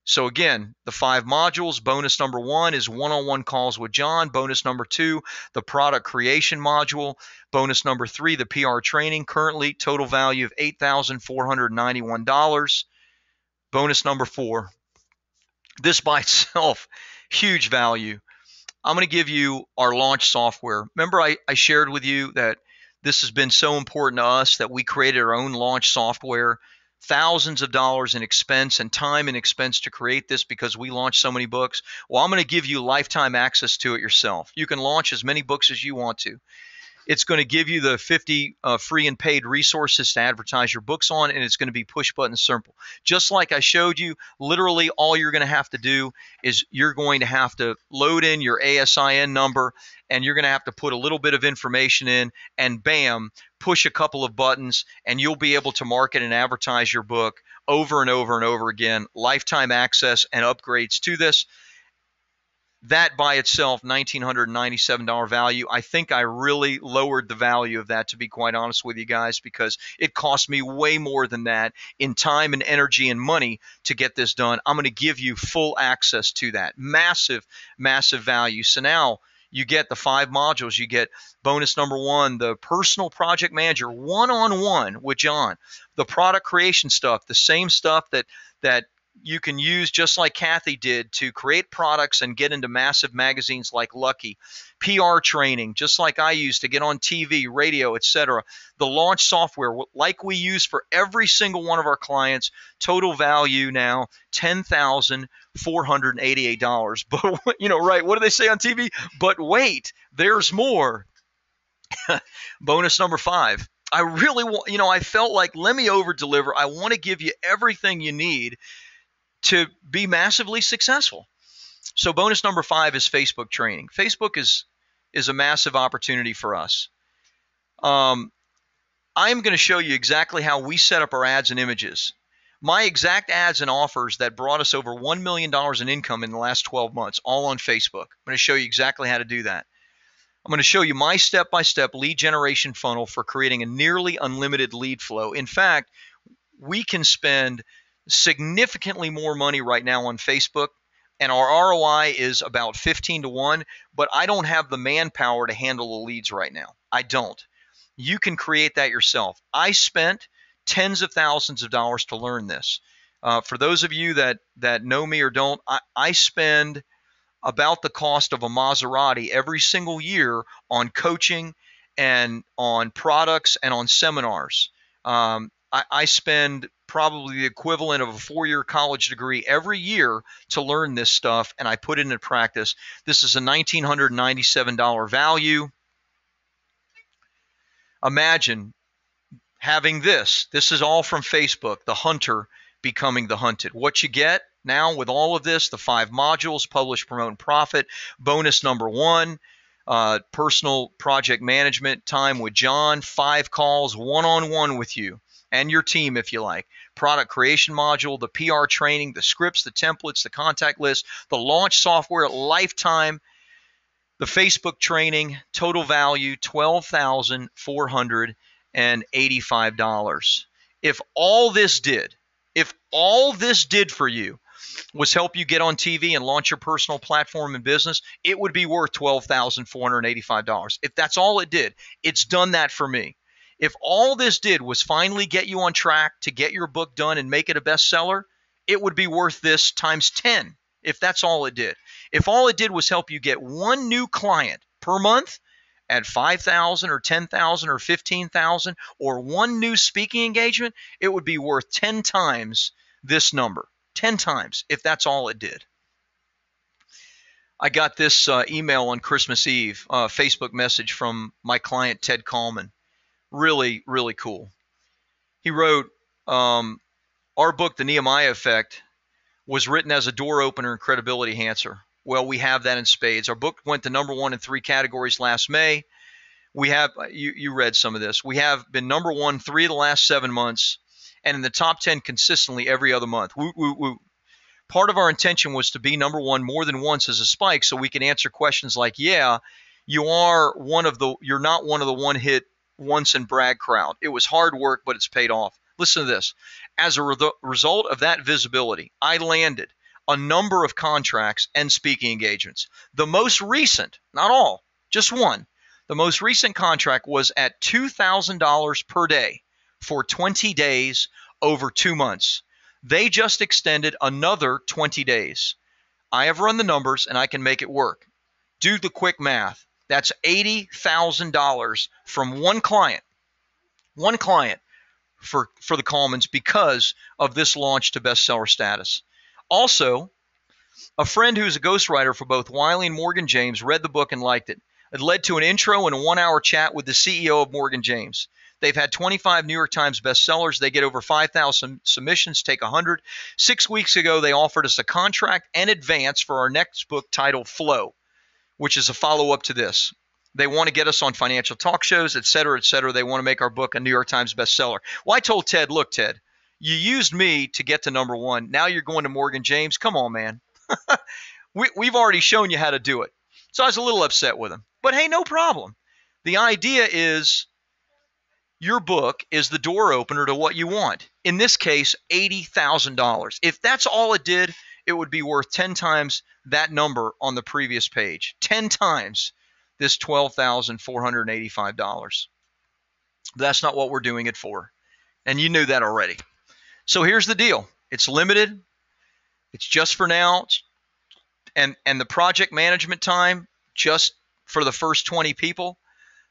So again, the 5 modules. Bonus number 1 is one-on-one calls with John. Bonus number 2, the product creation module. Bonus number 3, the PR training. Currently, total value of $8,491. Bonus number 4, this by itself, huge value. I'm going to give you our launch software. Remember I shared with you that this has been so important to us that we created our own launch software. Thousands of dollars in expense and time and expense to create this because we launched so many books. Well, I'm going to give you lifetime access to it yourself. You can launch as many books as you want to. It's going to give you the 50 free and paid resources to advertise your books on, and it's going to be push button simple. Just like I showed you, literally all you're going to have to do is you're going to have to load in your ASIN number, and you're going to have to put a little bit of information in, and bam, push a couple of buttons, and you'll be able to market and advertise your book over and over and over again. Lifetime access and upgrades to this. That by itself, $1,997 value. I think I really lowered the value of that, to be quite honest with you guys, because it cost me way more than that in time and energy and money to get this done. I'm going to give you full access to that. Massive, massive value. So now you get the 5 modules. You get bonus number 1, the personal project manager, one-on-one with John. The product creation stuff, the same stuff that you can use just like Kathy did to create products and get into massive magazines like Lucky. PR training, just like I used to get on TV, radio, etc. The launch software, like we use for every single one of our clients. Total value now $10,488. But right? What do they say on TV? But wait, there's more. Bonus number 5. I really want, I felt like, let me over deliver. I want to give you everything you need to be massively successful. So bonus number 5 is Facebook training. Facebook is a massive opportunity for us. I'm going to show you exactly how we set up our ads and images. My exact ads and offers that brought us over $1 million in income in the last 12 months, all on Facebook. I'm going to show you exactly how to do that. I'm going to show you my step-by-step lead generation funnel for creating a nearly unlimited lead flow. In fact, we can spend significantly more money right now on Facebook, and our ROI is about 15 to 1, but I don't have the manpower to handle the leads right now. I don't. You can create that yourself. I spent tens of thousands of dollars to learn this. For those of you that know me or don't, I spend about the cost of a Maserati every single year on coaching and on products and on seminars. I spend probably the equivalent of a 4-year college degree every year to learn this stuff, and I put it into practice. This is a $1,997 value. Imagine having this. This is all from Facebook, the hunter becoming the hunted. What you get now with all of this, the 5 modules, publish, promote, and profit. Bonus number 1, personal project management time with John, 5 calls, one-on-one with you and your team if you like. Product creation module, the PR training, the scripts, the templates, the contact list, the launch software, lifetime, the Facebook training, total value $12,485. If all this did for you was help you get on TV and launch your personal platform and business, it would be worth $12,485. If that's all it did, it's done that for me. If all this did was finally get you on track to get your book done and make it a bestseller, it would be worth this times 10 if that's all it did. If all it did was help you get 1 new client per month at $5,000 or $10,000 or $15,000 or 1 new speaking engagement, it would be worth 10 times this number. 10 times if that's all it did. I got this email on Christmas Eve, Facebook message from my client, Ted Coleman. Really, really cool. He wrote, our book, The Nehemiah Effect, was written as a door opener and credibility enhancer. Well, we have that in spades. Our book went to number 1 in 3 categories last May. We have, you read some of this. We have been number 1 3 of the last 7 months and in the top 10 consistently every other month. Woo, woo, woo. Part of our intention was to be number 1 more than once as a spike so we can answer questions like, yeah, you're not one of the one-hit once and brag crowd. It was hard work, but it's paid off. Listen to this. As a result of that visibility, I landed a number of contracts and speaking engagements. The most recent, not all, just one, the most recent contract was at $2,000 per day for 20 days over 2 months. They just extended another 20 days. I have run the numbers and I can make it work. Do the quick math. That's $80,000 from one client for the Colemans because of this launch to bestseller status. Also, a friend who's a ghostwriter for both Wiley and Morgan James read the book and liked it. It led to an intro and a 1-hour chat with the CEO of Morgan James. They've had 25 New York Times bestsellers. They get over 5,000 submissions, take 100. 6 weeks ago, they offered us a contract and advance for our next book titled Flow, which is a follow-up to this. They want to get us on financial talk shows, et cetera, et cetera. They want to make our book a New York Times bestseller. Well, I told Ted, look, Ted, you used me to get to number 1. Now you're going to Morgan James. Come on, man. We've already shown you how to do it. So I was a little upset with him. But hey, no problem. The idea is your book is the door opener to what you want. In this case, $80,000. If that's all it did, it would be worth 10 times that number on the previous page. 10 times this $12,485. That's not what we're doing it for. And you knew that already. So here's the deal. It's limited. It's just for now. And the project management time, just for the first 20 people,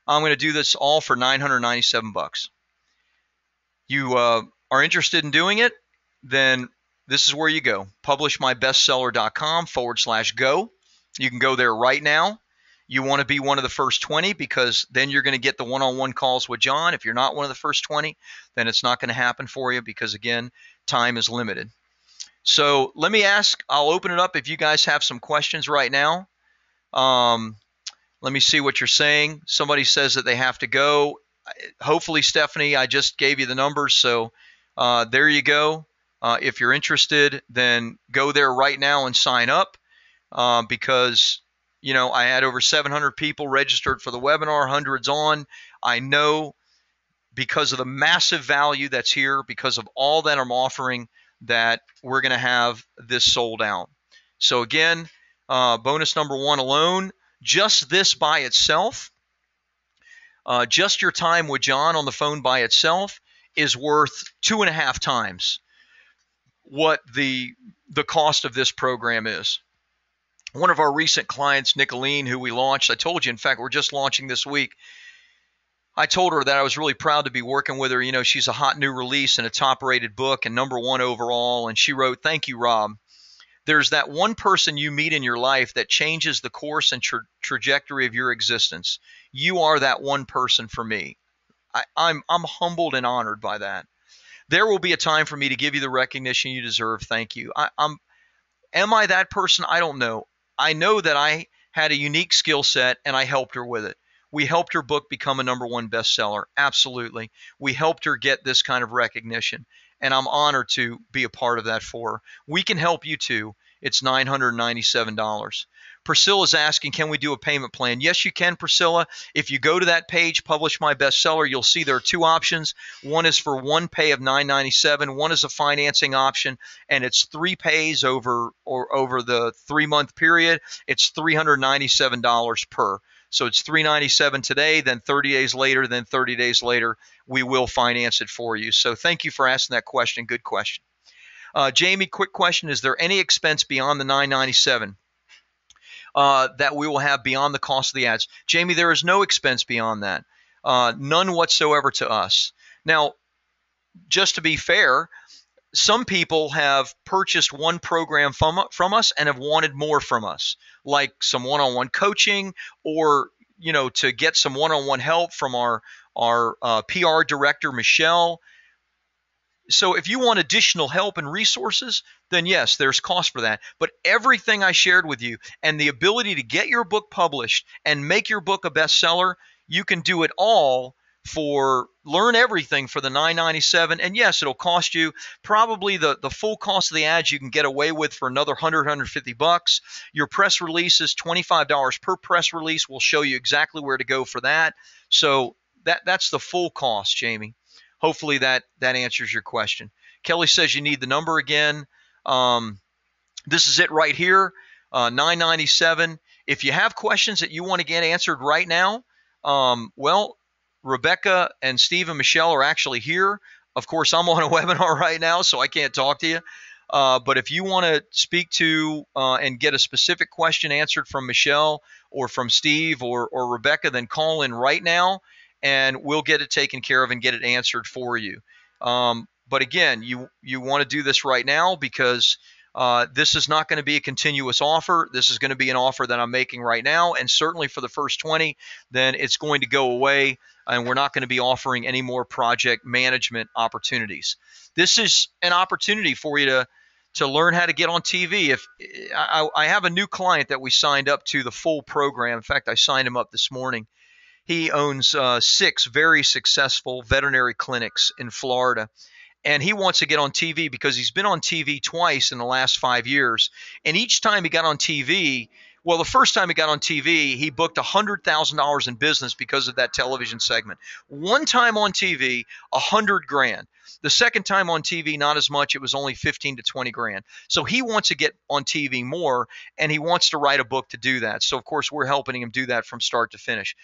I'm going to do this all for $997. You are interested in doing it? Then this is where you go. Publishmybestseller.com/go. You can go there right now. You want to be one of the first 20 because then you're going to get the one-on-one calls with John. If you're not one of the first 20, then it's not going to happen for you because, again, time is limited. So let me ask, I'll open it up if you guys have some questions right now. Let me see what you're saying. Somebody says that they have to go. Hopefully, Stephanie, I just gave you the numbers, so there you go. If you're interested, then go there right now and sign up because, you know, I had over 700 people registered for the webinar, hundreds on. I know because of the massive value that's here, because of all that I'm offering, that we're going to have this sold out. So again, bonus number 1 alone, just this by itself, just your time with John on the phone by itself is worth 2.5 times what the cost of this program is. One of our recent clients, Nicolene, who we launched, I told you, in fact, we're just launching this week. I told her that I was really proud to be working with her. You know, she's a hot new release and a top-rated book and #1 overall. And she wrote, "Thank you, Rob. There's that one person you meet in your life that changes the course and trajectory of your existence. You are that one person for me." I'm humbled and honored by that. There will be a time for me to give you the recognition you deserve. Thank you. Am I that person? I don't know. I know that I had a unique skill set and I helped her with it. We helped her book become a #1 bestseller. Absolutely. We helped her get this kind of recognition. And I'm honored to be a part of that for her. We can help you too. It's $997. Priscilla's asking, can we do a payment plan? Yes, you can, Priscilla. If you go to that page, Publish My Bestseller, you'll see there are 2 options. One is for one pay of $997. One is a financing option, and it's 3 pays over the 3-month period. It's $397 per. So it's $397 today, then 30 days later, then 30 days later, we will finance it for you. So thank you for asking that question. Good question. Jamie, quick question. Is there any expense beyond the $997 that we will have beyond the cost of the ads? Jamie, there is no expense beyond that. None whatsoever to us. Now, just to be fair, some people have purchased one program from us and have wanted more from us, like some one-on-one coaching, or to get some one-on-one help from our PR director, Michelle. So if you want additional help and resources, then yes, there's cost for that. But everything I shared with you and the ability to get your book published and make your book a bestseller, you can do it all learn everything for the $997. And yes, it'll cost you probably the full cost of the ads you can get away with for another $100, $150. Your press release is $25 per press release. We'll show you exactly where to go for that. So that's the full cost, Jamie. Hopefully that answers your question. Kelly says you need the number again. This is it right here, $997. If you have questions that you want to get answered right now, well, Rebecca and Steve and Michelle are actually here. Of course, I'm on a webinar right now, so I can't talk to you. But if you want to speak to and get a specific question answered from Michelle or from Steve or Rebecca, then call in right now, and we'll get it taken care of and get it answered for you. But again, you want to do this right now because this is not going to be a continuous offer. This is going to be an offer that I'm making right now, and certainly for the first 20, then it's going to go away, and we're not going to be offering any more project management opportunities. This is an opportunity for you to learn how to get on TV. If I have a new client that we signed up to the full program. In fact, I signed him up this morning. He owns 6 very successful veterinary clinics in Florida. and he wants to get on TV because he's been on TV twice in the last 5 years. And each time he got on TV, well, the first time he got on TV, he booked $100,000 in business because of that television segment. One time on TV, $100,000. The second time on TV, not as much. It was only 15 to 20 grand. So he wants to get on TV more, and he wants to write a book to do that. So of course we're helping him do that from start to finish.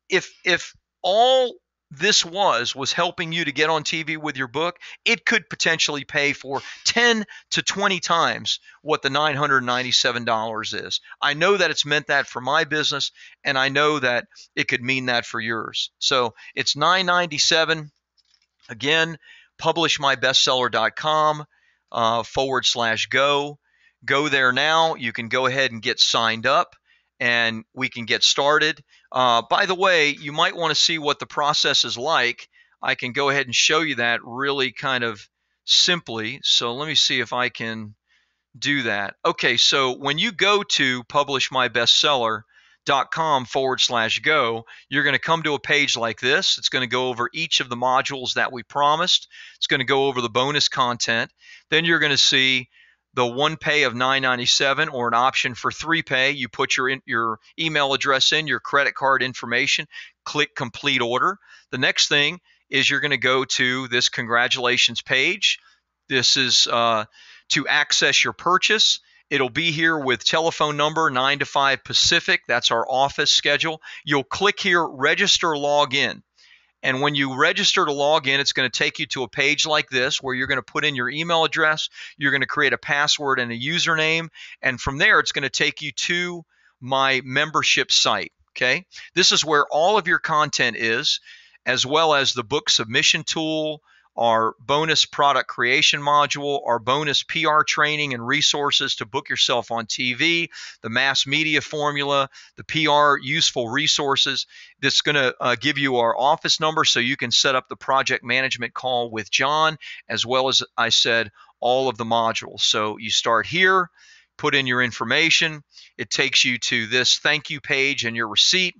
If all this was helping you to get on TV with your book, it could potentially pay for 10 to 20 times what the $997 is. I know that it's meant that for my business, and I know that it could mean that for yours. So it's $997. Again, publishmybestseller.com /go. Go there now. You can go ahead and get signed up, and we can get started. By the way, you might want to see what the process is like. I can go ahead and show you that really kind of simply. So let me see if I can do that. Okay, so when you go to publishmybestseller.com /go, you're going to come to a page like this. It's going to go over each of the modules that we promised. It's going to go over the bonus content. Then you're going to see the one pay of $997 or an option for 3 pay. You put your email address in, your credit card information, click complete order. The next thing is you're going to go to this congratulations page. This is to access your purchase. It'll be here with telephone number 9 to 5 Pacific. That's our office schedule. You'll click here, register, log in. And when you register to log in, it's going to take you to a page like this where you're going to put in your email address. You're going to create a password and a username. And from there, it's going to take you to my membership site. Okay. This is where all of your content is, as well as the book submission tool, our bonus product creation module, our bonus PR training and resources to book yourself on TV, the mass media formula, the PR useful resources. That's going to give you our office number so you can set up the project management call with John, as well as I said, all of the modules. So you start here, put in your information. It takes you to this thank you page and your receipt.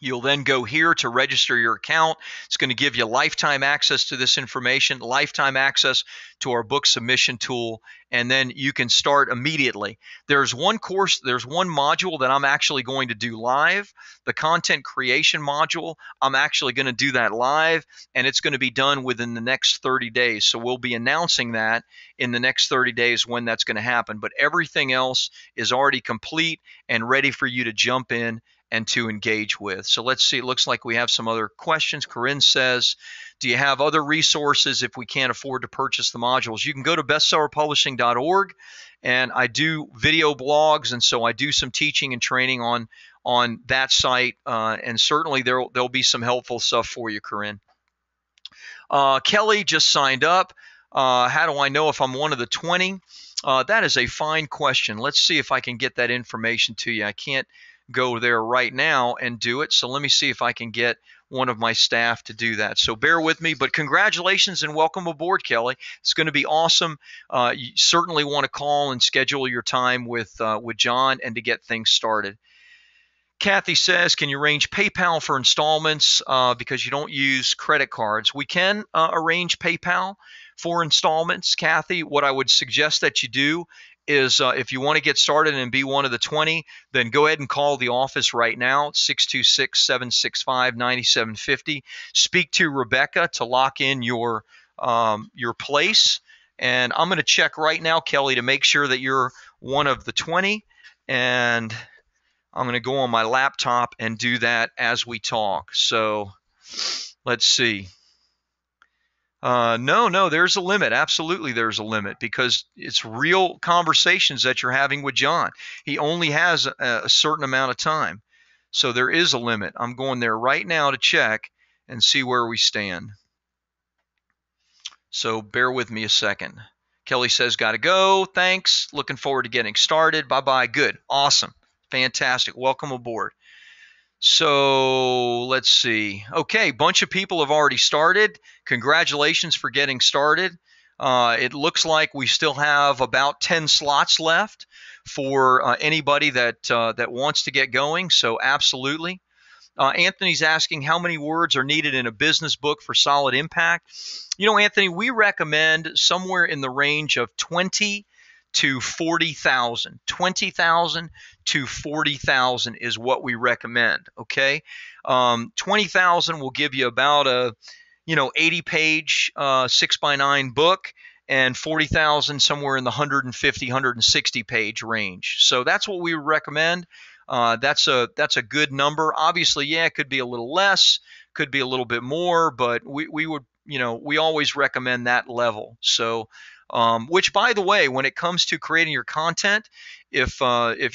You'll then go here to register your account. It's going to give you lifetime access to this information, lifetime access to our book submission tool, and then you can start immediately. There's one course, there's one module that I'm actually going to do live, the content creation module. I'm actually going to do that live, and it's going to be done within the next 30 days. So we'll be announcing that in the next 30 days when that's going to happen. But everything else is already complete and ready for you to jump in and to engage with. So let's see, it looks like we have some other questions. Corinne says, do you have other resources if we can't afford to purchase the modules? You can go to bestsellerpublishing.org, and I do video blogs, and so I do some teaching and training on that site, and certainly there'll be some helpful stuff for you, Corinne. Kelly just signed up. How do I know if I'm one of the 20? That is a fine question. Let's see if I can get that information to you. I can't go there right now and do it. So let me see if I can get one of my staff to do that. So bear with me, but congratulations and welcome aboard, Kelly. It's going to be awesome. You certainly want to call and schedule your time with John and to get things started. Kathy says, can you arrange PayPal for installments because you don't use credit cards? We can arrange PayPal for installments, Kathy. What I would suggest that you do is if you want to get started and be one of the 20, then go ahead and call the office right now, 626-765-9750. Speak to Rebecca to lock in your place. And I'm going to check right now, Kelly, to make sure that you're one of the 20. And I'm going to go on my laptop and do that as we talk. So let's see. No, there's a limit. Absolutely, there's a limit because it's real conversations that you're having with John. He only has a certain amount of time. So there is a limit. I'm going there right now to check and see where we stand. So bear with me a second. Kelly says, got to go. Thanks. Looking forward to getting started. Bye-bye. Good. Awesome. Fantastic. Welcome aboard. So let's see. Okay, bunch of people have already started. Congratulations for getting started. It looks like we still have about 10 slots left for anybody that wants to get going. So absolutely. Anthony's asking how many words are needed in a business book for solid impact. Anthony, we recommend somewhere in the range of 20 to 40,000. 20,000 to 40,000 is what we recommend. Okay. 20,000 will give you about a 80-page 6x9 book, and 40,000 somewhere in the 150, 160 page range. So that's what we recommend. That's a good number. Obviously, yeah, it could be a little less, could be a little bit more, but we would, we always recommend that level. So, which, by the way, when it comes to creating your content, if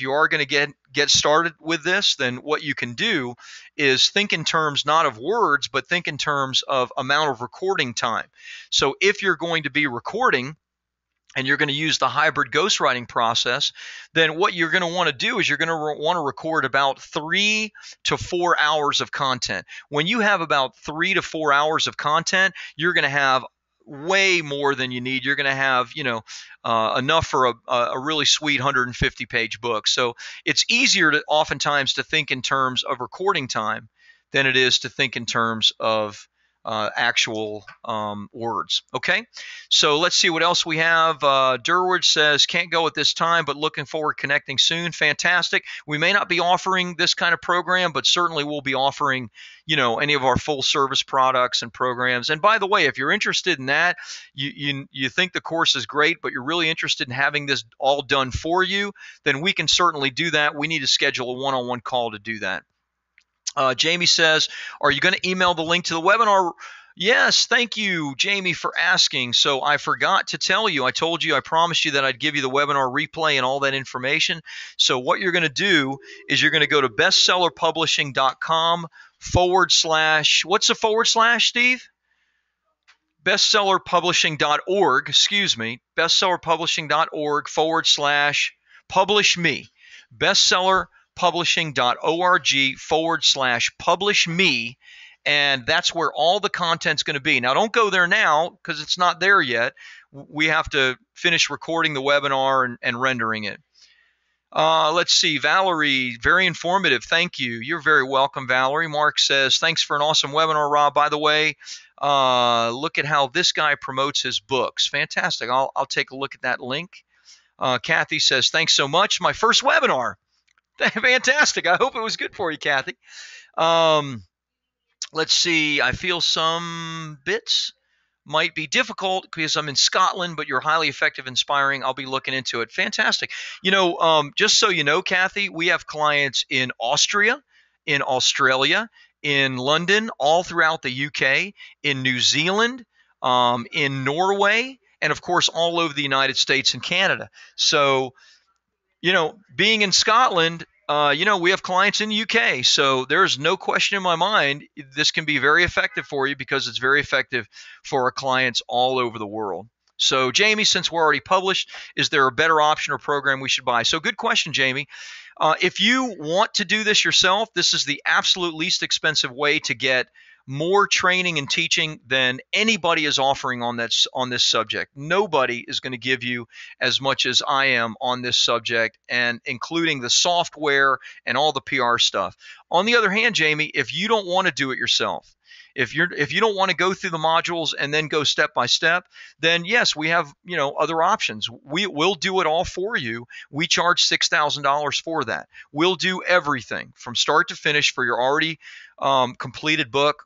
you are going to get started with this, then what you can do is think in terms not of words, but think in terms of amount of recording time. So if you're going to be recording and you're going to use the hybrid ghostwriting process, then what you're going to want to do is you're going to want to record about 3 to 4 hours of content. When you have about 3 to 4 hours of content, you're going to have way more than you need. You're going to have, enough for a really sweet 150-page book. So it's easier to oftentimes to think in terms of recording time than it is to think in terms of actual words. Okay, so let's see what else we have. Durwood says, can't go at this time, but looking forward to connecting soon. Fantastic. We may not be offering this kind of program, but certainly we'll be offering, any of our full service products and programs. And by the way, if you're interested in that, you think the course is great, but you're really interested in having this all done for you, then we can certainly do that. We need to schedule a one-on-one call to do that. Jamie says, are you going to email the link to the webinar? Yes, thank you, Jamie, for asking. So I forgot to tell you. I promised you that I'd give you the webinar replay and all that information. So what you're going to do is you're going to go to bestsellerpublishing.com / what's the / Steve? Bestsellerpublishing.org, bestsellerpublishing.org / publish me. Bestsellerpublishing.org / publish me, and that's where all the content's going to be. Now, don't go there now because it's not there yet. We have to finish recording the webinar and rendering it. Let's see, Valerie, very informative. Thank you. You're very welcome, Valerie. Mark says, thanks for an awesome webinar, Rob. By the way, look at how this guy promotes his books. Fantastic. I'll take a look at that link. Kathy says, thanks so much. My first webinar. Fantastic. I hope it was good for you, Kathy. Let's see. I feel some bits might be difficult because I'm in Scotland, but you're highly effective, inspiring. I'll be looking into it. Fantastic. Just so you know, Kathy, we have clients in Austria, in Australia, in London, all throughout the UK, in New Zealand, in Norway, and of course, all over the United States and Canada. So, being in Scotland, we have clients in the UK, so there's no question in my mind this can be very effective for you because it's very effective for our clients all over the world. So, Jamie, since we're already published, is there a better option or program we should buy? So, good question, Jamie. If you want to do this yourself, this is the absolute least expensive way to get more training and teaching than anybody is offering on this subject. Nobody is going to give you as much as I am on this subject, and including the software and all the PR stuff. On the other hand, Jamie, if you don't want to do it yourself, if you don't want to go through the modules and then go step by step, then yes, we have other options. We'll do it all for you. We charge $6,000 for that. We'll do everything from start to finish for your already completed book.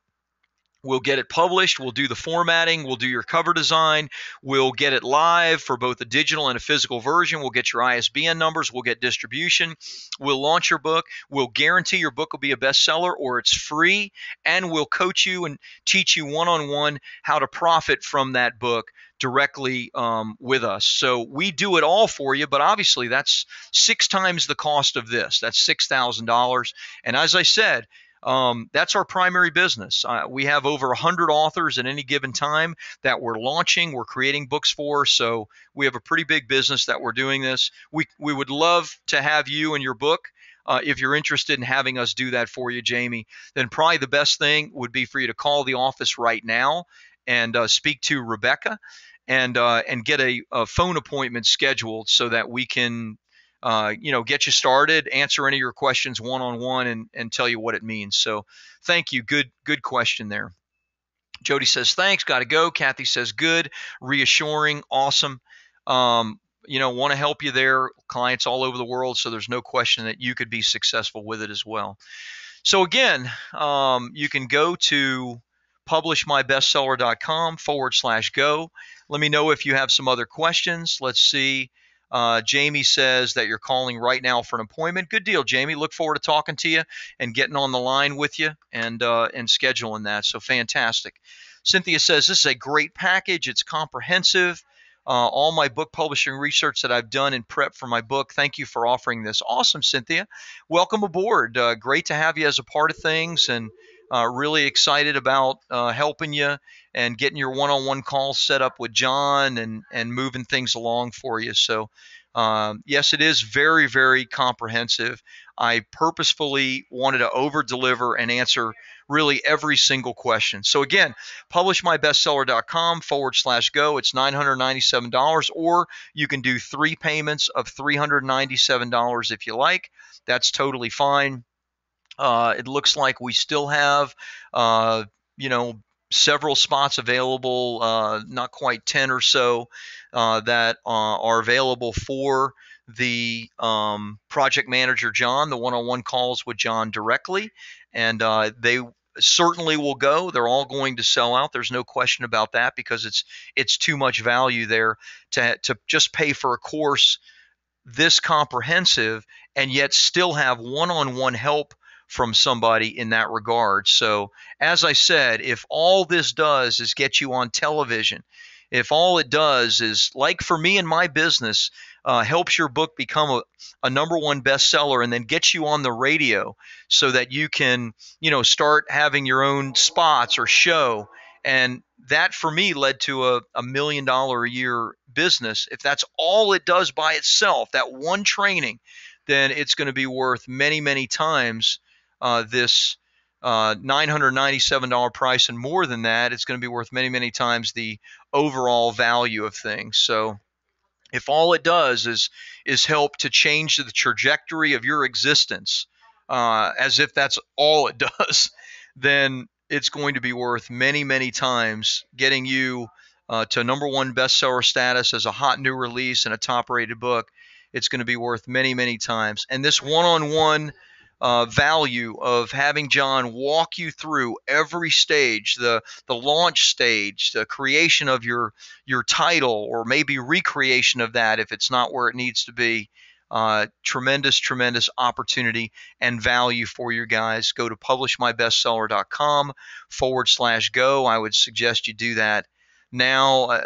We'll get it published. We'll do the formatting. We'll do your cover design. We'll get it live for both a digital and a physical version. We'll get your ISBN numbers. We'll get distribution. We'll launch your book. We'll guarantee your book will be a bestseller or it's free. And we'll coach you and teach you one-on-one how to profit from that book directly with us. So we do it all for you, but obviously that's 6 times the cost of this. That's $6,000. And as I said, that's our primary business. We have over 100 authors at any given time that we're launching, we're creating books for. So we have a pretty big business that we're doing this. We would love to have you and your book. If you're interested in having us do that for you, Jamie, then probably the best thing would be for you to call the office right now and speak to Rebecca and get a phone appointment scheduled so that we can get you started, answer any of your questions one-on-one, and tell you what it means. So thank you. Good question there. Jody says, thanks, got to go. Kathy says, good, reassuring, awesome. Want to help you there. Clients all over the world, so there's no question that you could be successful with it as well. So again, you can go to publishmybestseller.com/go. Let me know if you have some other questions. Let's see. Jamie says that you're calling right now for an appointment. Good deal, Jamie. Look forward to talking to you and getting on the line with you and scheduling that. So fantastic. Cynthia says this is a great package. It's comprehensive. All my book publishing research that I've done in prep for my book. Thank you for offering this. Awesome, Cynthia. Welcome aboard. Great to have you as a part of things, and really excited about helping you and getting your one-on-one calls set up with John and moving things along for you. So yes, it is very, very comprehensive. I purposefully wanted to over-deliver and answer really every single question. So again, publishmybestseller.com/go. It's $997, or you can do 3 payments of $397 if you like. That's totally fine. It looks like we still have, several spots available, not quite 10 or so that are available for the project manager, John, the one-on-one calls with John directly. And they certainly will go. They're all going to sell out. There's no question about that, because it's too much value there to just pay for a course this comprehensive and yet still have one-on-one help from somebody in that regard. So as I said, if all this does is get you on television, if all it does is, like for me in my business, helps your book become a #1 bestseller and then gets you on the radio so that you can, start having your own spots or show. And that for me led to a $1 million a year business. If that's all it does by itself, that one training, then it's going to be worth many, many times this $997 price, and more than that, it's going to be worth many, many times the overall value of things. So if all it does is help to change the trajectory of your existence, as if that's all it does, then it's going to be worth many, many times getting you to #1 bestseller status as a hot new release and a top-rated book. It's going to be worth many, many times. And this one-on-one value of having John walk you through every stage, the launch stage, the creation of your title, or maybe recreation of that if it's not where it needs to be. Tremendous opportunity and value for you guys. Go to publishmybestseller.com/go. I would suggest you do that now.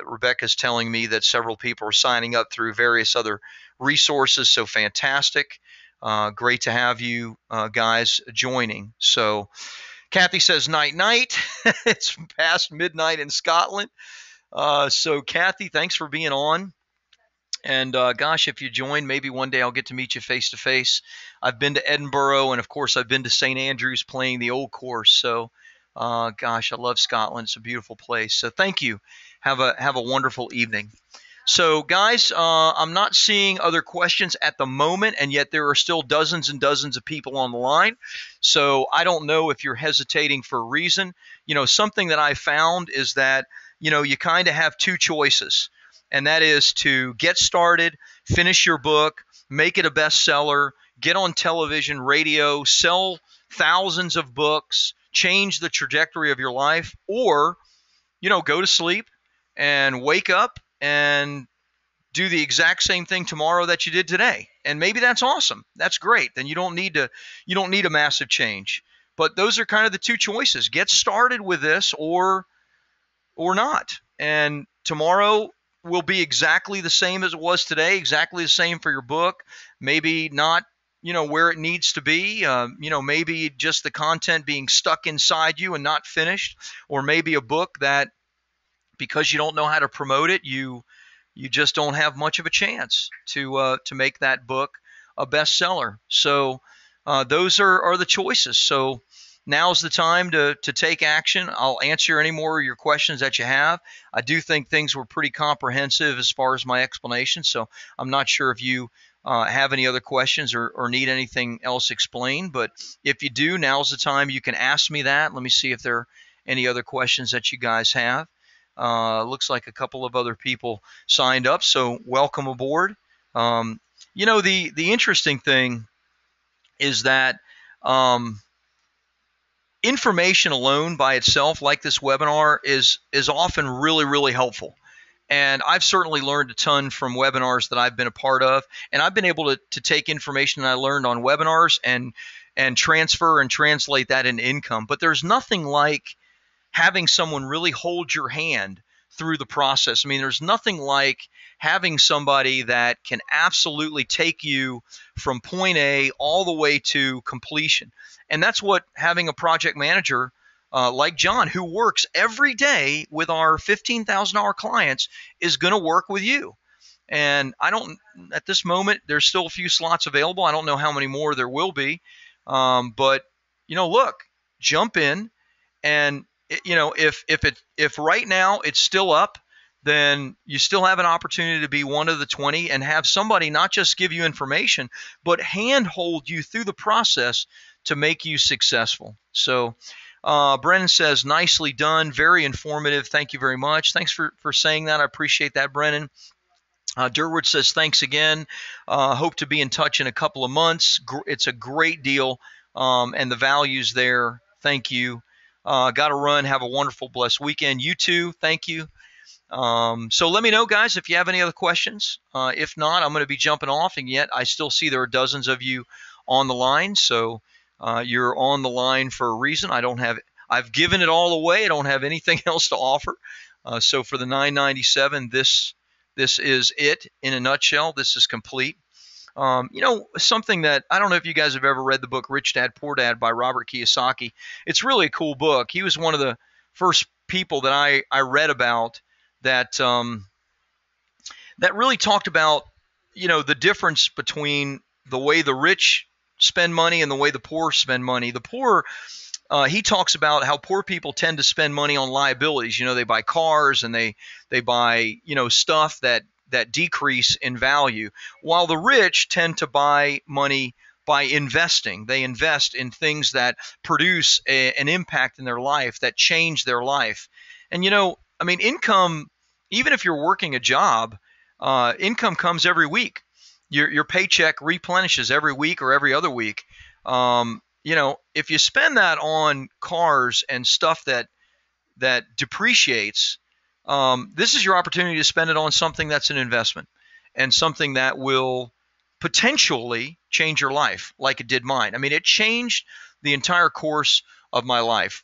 Rebecca's telling me that several people are signing up through various other resources, so fantastic. Great to have you guys joining. So Kathy says night. It's past midnight in Scotland. So Kathy, thanks for being on. And gosh, if you join, maybe one day I'll get to meet you face to face. I've been to Edinburgh, and of course I've been to St. Andrews playing the old course. So gosh, I love Scotland. It's a beautiful place. So thank you. Have a wonderful evening. So guys, I'm not seeing other questions at the moment, and yet there are still dozens and dozens of people on the line. So I don't know if you're hesitating for a reason. Something that I found is that, you kind of have 2 choices, and that is to get started, finish your book, make it a bestseller, get on television, radio, sell thousands of books, change the trajectory of your life, or, go to sleep and wake up and do the exact same thing tomorrow that you did today. And maybe that's awesome. That's great. Then you don't need a massive change. But those are kind of the 2 choices. Get started with this or not. And tomorrow will be exactly the same as it was today, exactly the same for your book. Maybe not, where it needs to be, maybe just the content being stuck inside you and not finished, or maybe a book that, because you don't know how to promote it, you just don't have much of a chance to make that book a bestseller. So those are the choices. So now's the time to take action. I'll answer any more of your questions that you have. I do think things were pretty comprehensive as far as my explanation, so I'm not sure if you have any other questions or need anything else explained. But if you do, now's the time. You can ask me that. Let me see if there are any other questions that you guys have. Looks like a couple of other people signed up, so welcome aboard. The interesting thing is that information alone by itself, like this webinar, is often really, really helpful. And I've certainly learned a ton from webinars that I've been a part of. And I've been able to take information that I learned on webinars and transfer and translate that into income. But there's nothing like having someone really hold your hand through the process. I mean, there's nothing like having somebody that can absolutely take you from point A all the way to completion. And that's what having a project manager like John, who works every day with our $15,000 clients, is going to work with you. And at this moment, there's still a few slots available. I don't know how many more there will be. But, look, jump in. And, if right now it's still up, then you still have an opportunity to be one of the 20 and have somebody not just give you information, but handhold you through the process to make you successful. So, Brennan says, nicely done, very informative. Thank you very much. Thanks for saying that. I appreciate that, Brennan. Durwood says, thanks again. Hope to be in touch in a couple of months. It's a great deal, and the value's there. Thank you. Got to run. Have a wonderful, blessed weekend. You too. Thank you. So let me know, guys, if you have any other questions. If not, I'm going to be jumping off, and yet I still see there are dozens of you on the line. So you're on the line for a reason. I've given it all away. I don't have anything else to offer. So for the $9.97, this is it in a nutshell. This is complete. Something that I don't know if you guys have ever read the book Rich Dad Poor Dad by Robert Kiyosaki. It's really a cool book. He was one of the first people that I read about that really talked about, the difference between the way the rich spend money and the way the poor spend money. The poor, he talks about how poor people tend to spend money on liabilities. They buy cars and they buy, stuff that decrease in value, while the rich tend to buy money by investing. They invest in things that produce an impact in their life, that change their life. And, income, even if you're working a job, income comes every week. Your paycheck replenishes every week or every other week. If you spend that on cars and stuff that depreciates, this is your opportunity to spend it on something that's an investment and something that will potentially change your life like it did mine. I mean, it changed the entire course of my life.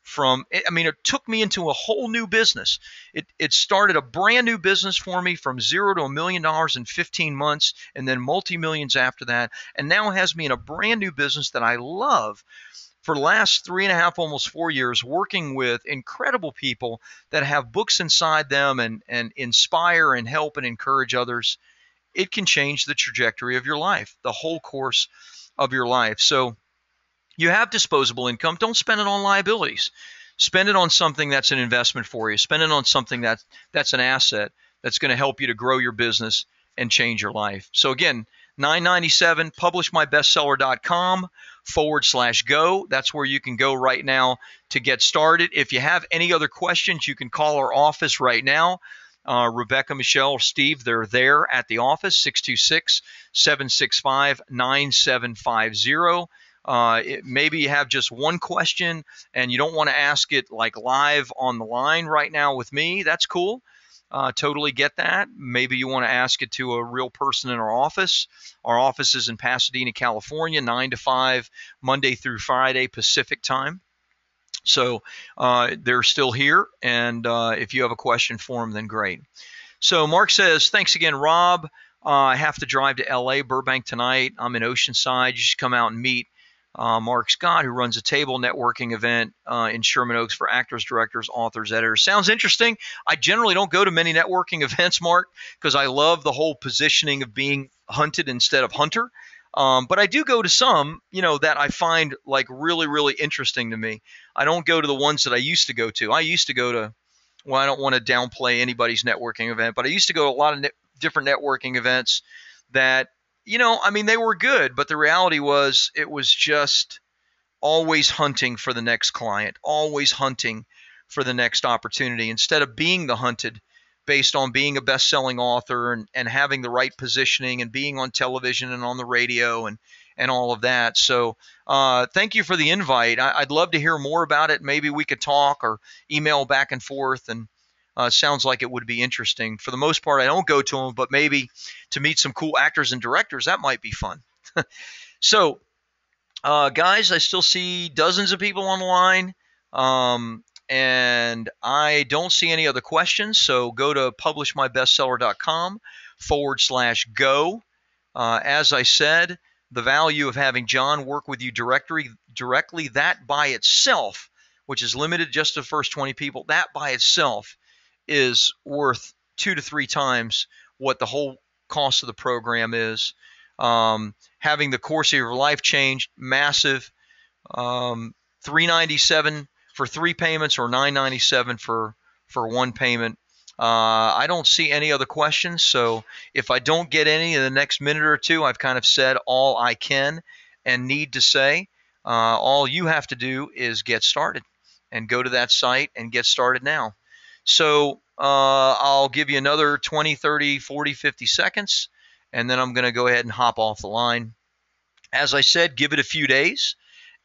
It took me into a whole new business. It started a brand new business for me from $0 to $1 million in 15 months, and then multi-millions after that. And now has me in a brand new business that I love. For the last 3.5, almost 4 years, working with incredible people that have books inside them and inspire and help and encourage others. It can change the trajectory of your life, the whole course of your life. So you have disposable income. Don't spend it on liabilities. Spend it on something that's an investment for you. Spend it on something that's an asset that's going to help you to grow your business and change your life. So again, $9.97, publishmybestseller.com/go. That's where you can go right now to get started. If you have any other questions, you can call our office right now. Rebecca, Michelle, or Steve, they're there at the office, 626-765-9750. Maybe you have just one question and you don't want to ask it like live on the line right now with me. That's cool. Totally get that. Maybe you want to ask it to a real person in our office. Our office is in Pasadena, California, 9 to 5, Monday through Friday, Pacific time. So they're still here. And if you have a question for them, then great. So Mark says, thanks again, Rob. I have to drive to LA, Burbank tonight. I'm in Oceanside. You should come out and meet Mark Scott, who runs a table networking event in Sherman Oaks for actors, directors, authors, editors. Sounds interesting. I generally don't go to many networking events, Mark, because I love the whole positioning of being hunted instead of hunter. But I do go to some, that I find like really, really interesting to me. I don't go to the ones that I used to go to. I used to go to, well, I don't want to downplay anybody's networking event, but I used to go to a lot of different networking events that, I mean, they were good, but the reality was it was just always hunting for the next client, always hunting for the next opportunity instead of being the hunted based on being a best-selling author and having the right positioning and being on television and on the radio and all of that. So thank you for the invite. I'd love to hear more about it. Maybe we could talk or email back and forth. And sounds like it would be interesting. For the most part, I don't go to them, but maybe to meet some cool actors and directors, that might be fun. So guys, I still see dozens of people on the line, and I don't see any other questions. So go to publishmybestseller.com/go. As I said, the value of having John work with you directly, that by itself, which is limited just to the first 20 people, that by itself is worth 2 to 3 times what the whole cost of the program is. Having the course of your life changed, massive. $397 for 3 payments or $997 for one payment. I don't see any other questions, so if I don't get any in the next minute or two, I've kind of said all I can and need to say. All you have to do is get started and go to that site and get started now. So I'll give you another 20, 30, 40, 50 seconds, and then I'm going to go ahead and hop off the line. As I said, give it a few days,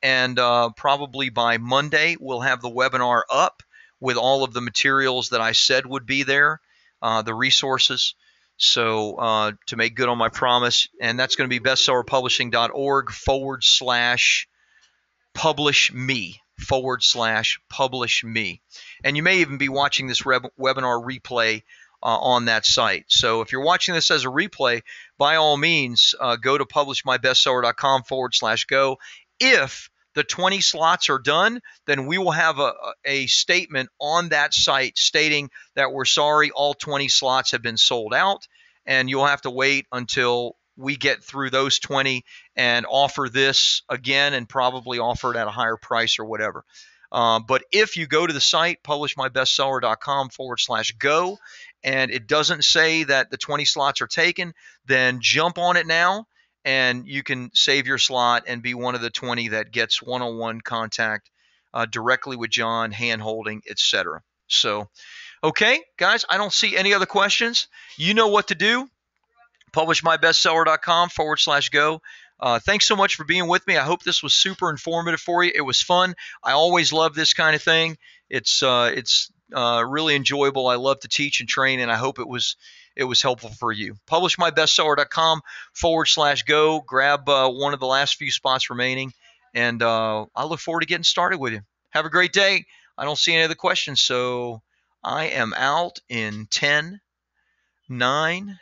and probably by Monday we'll have the webinar up with all of the materials that I said would be there, the resources. So to make good on my promise, and that's going to be bestsellerpublishing.org/publish me. And you may even be watching this webinar replay on that site. So if you're watching this as a replay, by all means, go to publishmybestseller.com/go. If the 20 slots are done, then we will have a statement on that site stating that we're sorry, all 20 slots have been sold out, and you'll have to wait until we get through those 20 and offer this again and probably offer it at a higher price or whatever. But if you go to the site, publishmybestseller.com/go, and it doesn't say that the 20 slots are taken, then jump on it now and you can save your slot and be one of the 20 that gets one-on-one contact directly with John, hand-holding, etc. So, okay, guys, I don't see any other questions. You know what to do. Publishmybestseller.com/go. Thanks so much for being with me. I hope this was super informative for you. It was fun. I always love this kind of thing. It's really enjoyable. I love to teach and train, and I hope it was helpful for you. Publishmybestseller.com/go. Grab one of the last few spots remaining, and I look forward to getting started with you. Have a great day. I don't see any other questions, so I am out in 10, 9,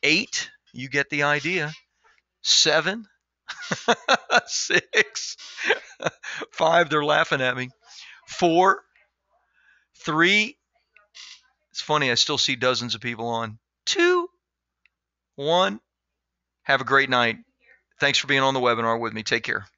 8. You get the idea. 7, 6, 5. They're laughing at me. 4, 3. It's funny. I still see dozens of people on. 2, 1. Have a great night. Thanks for being on the webinar with me. Take care.